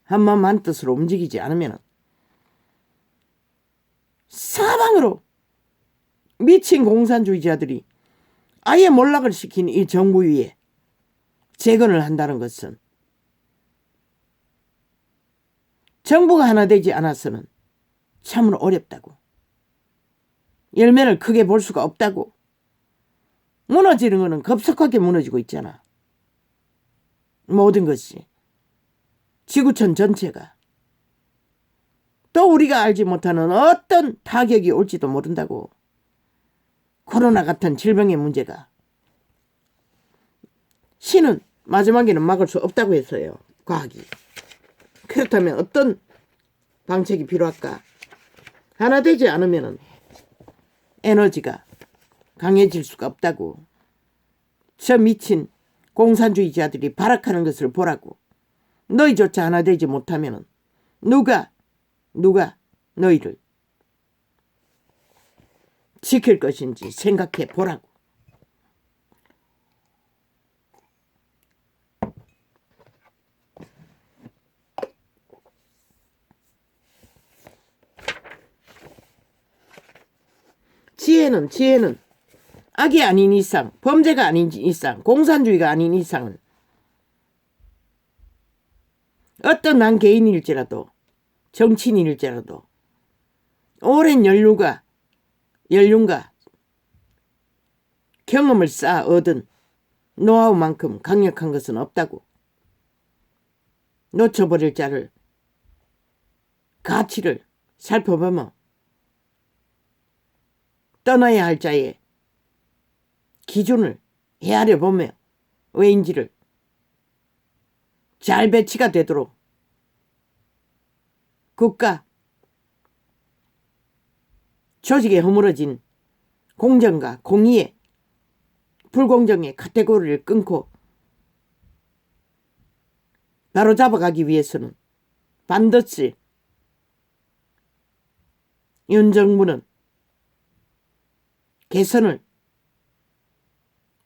한마음 한뜻으로 움직이지 않으면 사방으로 미친 공산주의자들이 아예 몰락을 시킨 이 정부 위에 재건을 한다는 것은 정부가 하나 되지 않아서는 참으로 어렵다고. 열매를 크게 볼 수가 없다고. 무너지는 것은 급속하게 무너지고 있잖아. 모든 것이. 지구촌 전체가. 또 우리가 알지 못하는 어떤 타격이 올지도 모른다고. 코로나 같은 질병의 문제가. 신은 마지막에는 막을 수 없다고 했어요. 과학이. 그렇다면 어떤 방책이 필요할까? 하나 되지 않으면 에너지가 강해질 수가 없다고. 저 미친 공산주의자들이 발악하는 것을 보라고. 너희조차 하나 되지 못하면 누가 너희를 지킬 것인지 생각해 보라고. 지혜는 악이 아닌 이상, 범죄가 아닌 이상, 공산주의가 아닌 이상은 어떤 난 개인일지라도 정치인일지라도 오랜 연륜과 경험을 쌓아 얻은 노하우만큼 강력한 것은 없다고. 놓쳐버릴 자를 가치를 살펴보면 떠나야 할 자의 기준을 헤아려 보며 왜인지를 잘 배치가 되도록 국가 조직에 허물어진 공정과 공의의 불공정의 카테고리를 끊고 바로잡아가기 위해서는 반드시 윤 정부는 개선을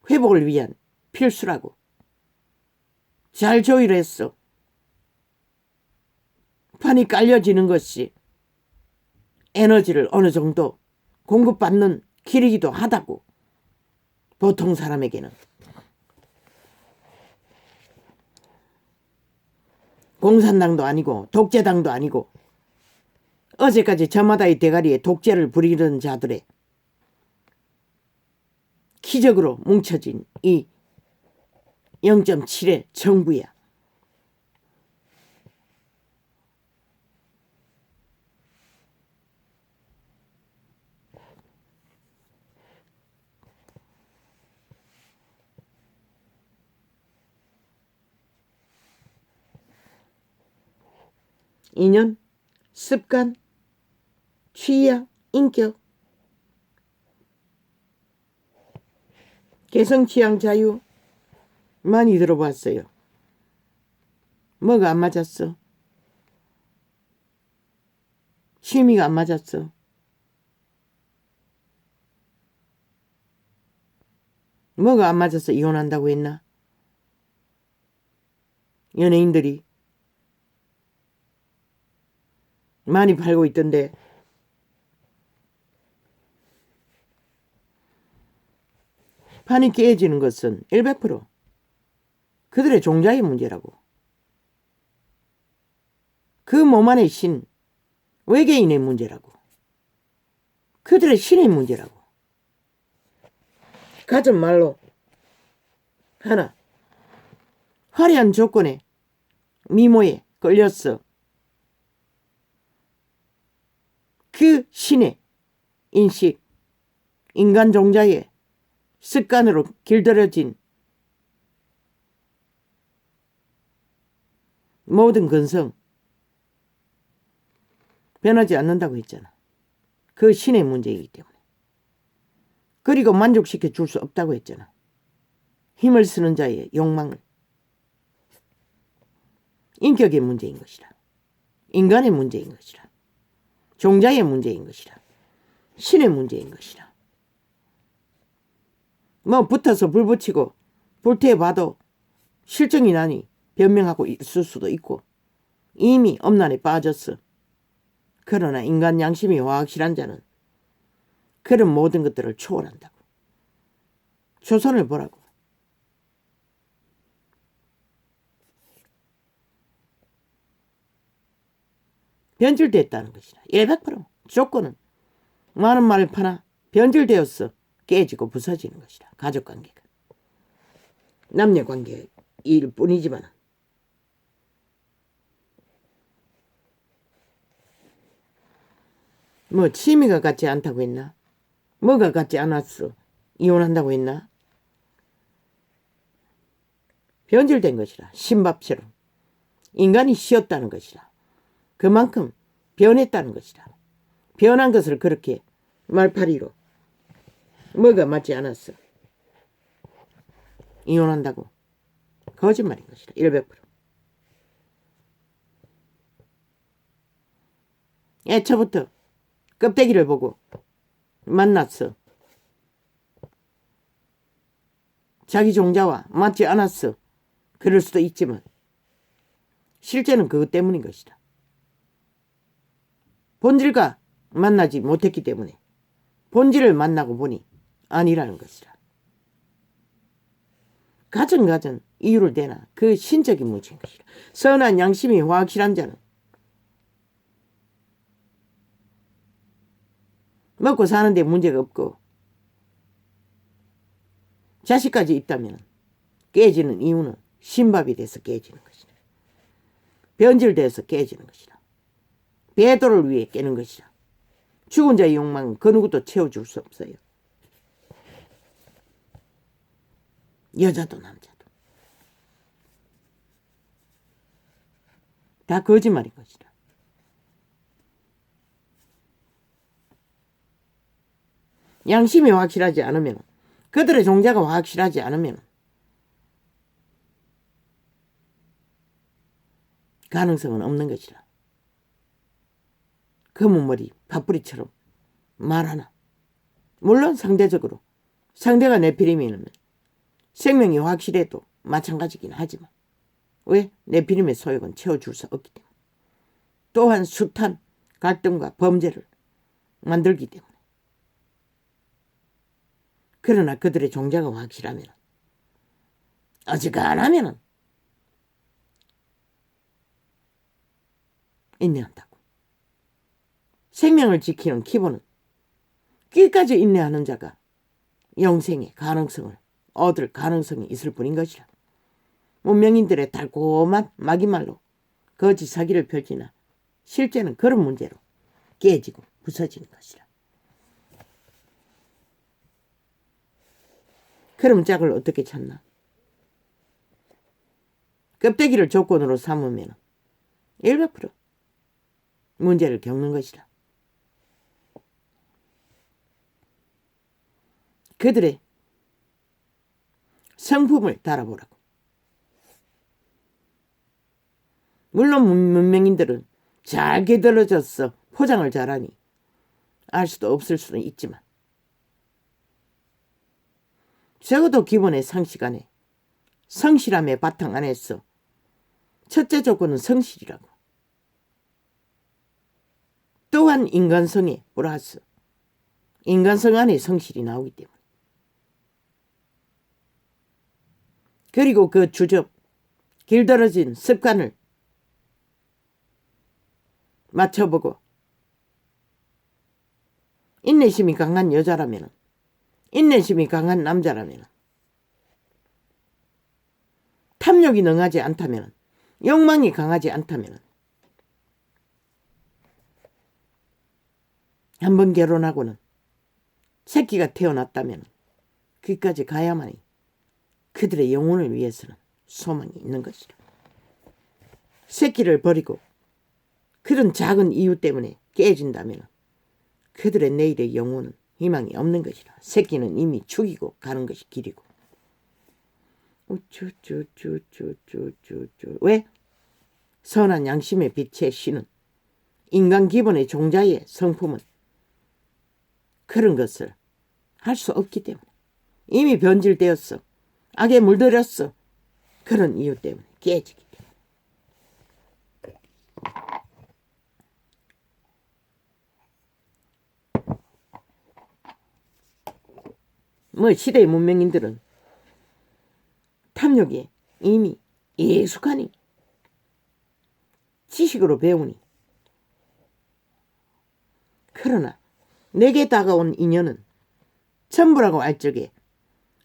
회복을 위한 필수라고. 잘 조율했어. 판이 깔려지는 것이 에너지를 어느 정도 공급받는 길이기도 하다고. 보통 사람에게는. 공산당도 아니고 독재당도 아니고 어제까지 저마다의 대가리에 독재를 부리던 자들의 기적으로 뭉쳐진 이 0.7의 정부야. 인연, 습관, 취향, 인격, 개성, 취향, 자유 많이 들어봤어요. 뭐가 안 맞았어? 취미가 안 맞았어? 뭐가 안 맞아서 이혼한다고 했나? 연예인들이 많이 팔고 있던데. 판이 깨지는 것은 100% 그들의 종자의 문제라고. 그 몸 안의 신, 외계인의 문제라고. 그들의 신의 문제라고. 가진 말로 하나, 화려한 조건에 미모에 걸렸어. 그 신의 인식, 인간 종자의 습관으로 길들여진 모든 근성 변하지 않는다고 했잖아. 그 신의 문제이기 때문에. 그리고 만족시켜 줄 수 없다고 했잖아. 힘을 쓰는 자의 욕망을. 인격의 문제인 것이라. 인간의 문제인 것이라. 종자의 문제인 것이라. 신의 문제인 것이라. 뭐 붙어서 불 붙이고 불태워봐도 실증이 나니 변명하고 있을 수도 있고 이미 엄난에 빠졌어. 그러나 인간 양심이 확실한 자는 그런 모든 것들을 초월한다고. 조선을 보라고. 변질됐다는 것이다. 100% 조건은 많은 말을 파나 변질되었어. 깨지고 부서지는 것이다. 가족관계가. 남녀관계일 뿐이지만 뭐 취미가 같지 않다고 했나? 뭐가 같지 않았어? 이혼한다고 했나? 변질된 것이라. 신밥처럼. 인간이 쉬었다는 것이라. 그만큼 변했다는 것이라. 변한 것을 그렇게 말파리로 뭐가 맞지 않았어? 이혼한다고. 거짓말인 것이라. 100%. 애초부터 껍데기를 보고 만났어. 자기 종자와 맞지 않았어. 그럴 수도 있지만 실제는 그것 때문인 것이다. 본질과 만나지 못했기 때문에 본질을 만나고 보니 아니라는 것이다. 가진 이유를 대나 그 신적인 문제인 것이다. 선한 양심이 확실한 자는 먹고 사는데 문제가 없고 자식까지 있다면 깨지는 이유는 신밥이 돼서 깨지는 것이다. 변질돼서 깨지는 것이다. 배도를 위해 깨는 것이다. 죽은 자의 욕망은 그 누구도 채워줄 수 없어요. 여자도 남자도. 다 거짓말인 것이다. 양심이 확실하지 않으면, 그들의 종자가 확실하지 않으면 가능성은 없는 것이다. 검은 머리 팥뿌리처럼 말하나. 물론 상대적으로 상대가 네피림이면 생명이 확실해도 마찬가지긴 하지만 왜? 네피림의 소욕은 채워줄 수 없기 때문에. 또한 숱한 갈등과 범죄를 만들기 때문에. 그러나 그들의 종자가 확실하면, 어지간하면 인내한다고. 생명을 지키는 기본은 끝까지 인내하는 자가 영생의 가능성을 얻을 가능성이 있을 뿐인 것이라. 문명인들의 달콤한 막이말로 거짓 사기를 펼치나 실제는 그런 문제로 깨지고 부서지는 것이라. 그럼 짝을 어떻게 찾나? 껍데기를 조건으로 삼으면 100% 문제를 겪는 것이라. 그들의 성품을 달아보라고. 물론 문명인들은 잘 기다려졌어. 포장을 잘하니 알 수도 없을 수는 있지만 적어도 기본의 상식 안에 성실함의 바탕 안에서 첫째 조건은 성실이라고. 또한 인간성의 플러스 인간성 안에 성실이 나오기 때문에. 그리고 그 주접 길들어진 습관을 맞춰보고 인내심이 강한 여자라면, 인내심이 강한 남자라면, 탐욕이 능하지 않다면, 욕망이 강하지 않다면 한번 결혼하고는 새끼가 태어났다면 그까지 가야만이 그들의 영혼을 위해서는 소망이 있는 것이라. 새끼를 버리고 그런 작은 이유 때문에 깨진다면 그들의 내일의 영혼은 희망이 없는 것이라. 새끼는 이미 죽이고 가는 것이 길이고. 왜? 선한 양심의 빛의 신은 인간 기본의 종자의 성품은 그런 것을 할 수 없기 때문에. 이미 변질되었어. 악에 물들였어. 그런 이유 때문에 깨지기 때문에. 뭐 시대의 문명인들은 탐욕에 이미 예숙하니 지식으로 배우니. 그러나 내게 다가온 인연은 전부라고 알 적에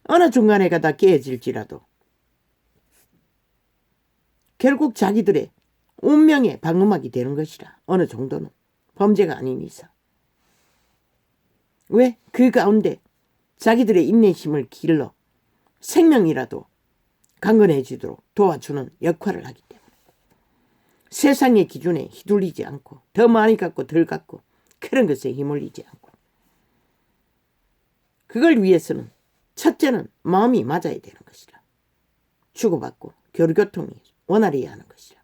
어느 중간에 가다 깨어질지라도 결국 자기들의 운명의 방음막이 되는 것이라. 어느 정도는 범죄가 아닌 이상. 왜? 그 가운데 자기들의 인내심을 길러 생명이라도 강건해지도록 도와주는 역할을 하기 때문에 세상의 기준에 휘둘리지 않고 더 많이 갖고 덜 갖고 그런 것에 휘둘리지 않고, 그걸 위해서는 첫째는 마음이 맞아야 되는 것이라. 주고받고 교류교통이 원활해야 하는 것이라.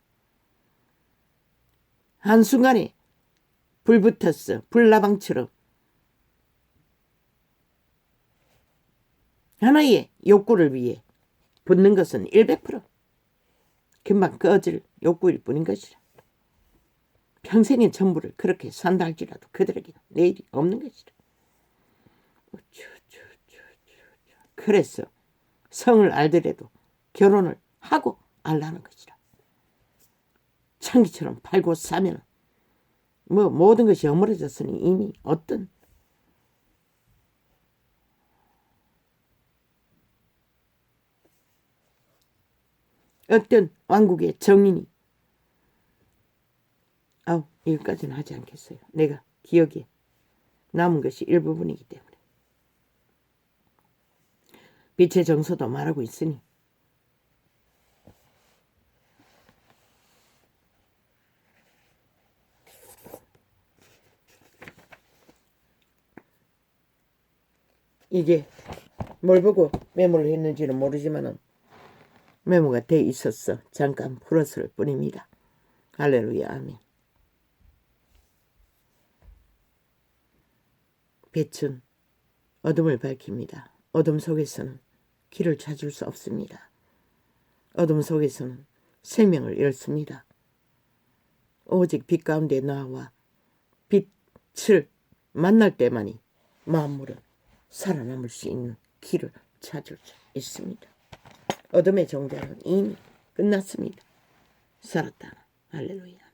한순간에 불 붙었어. 불나방처럼 하나의 욕구를 위해 붙는 것은 100% 금방 꺼질 욕구일 뿐인 것이라. 평생의 전부를 그렇게 산다 할지라도 그들에게는 내일이 없는 것이라. 그래서 성을 알더라도 결혼을 하고 알라는 것이라. 창기처럼 팔고 사면 뭐 모든 것이 어물어졌으니 이미 어떤 왕국의 정인이 여기까지는 하지 않겠어요. 내가 기억에 남은 것이 일부분이기 때문에. 빛의 정서도 말하고 있으니 이게 뭘 보고 메모를 했는지는 모르지만은 메모가 돼 있었어. 잠깐 풀었을 뿐입니다. 할렐루야. 아멘. 빛은 어둠을 밝힙니다. 어둠 속에서는 길을 찾을 수 없습니다. 어둠 속에서는 생명을 잃습니다. 오직 빛 가운데 나와 빛을 만날 때만이 만물은 살아남을 수 있는 길을 찾을 수 있습니다. 어둠의 정자는 이미 끝났습니다. 살았다. 할렐루야.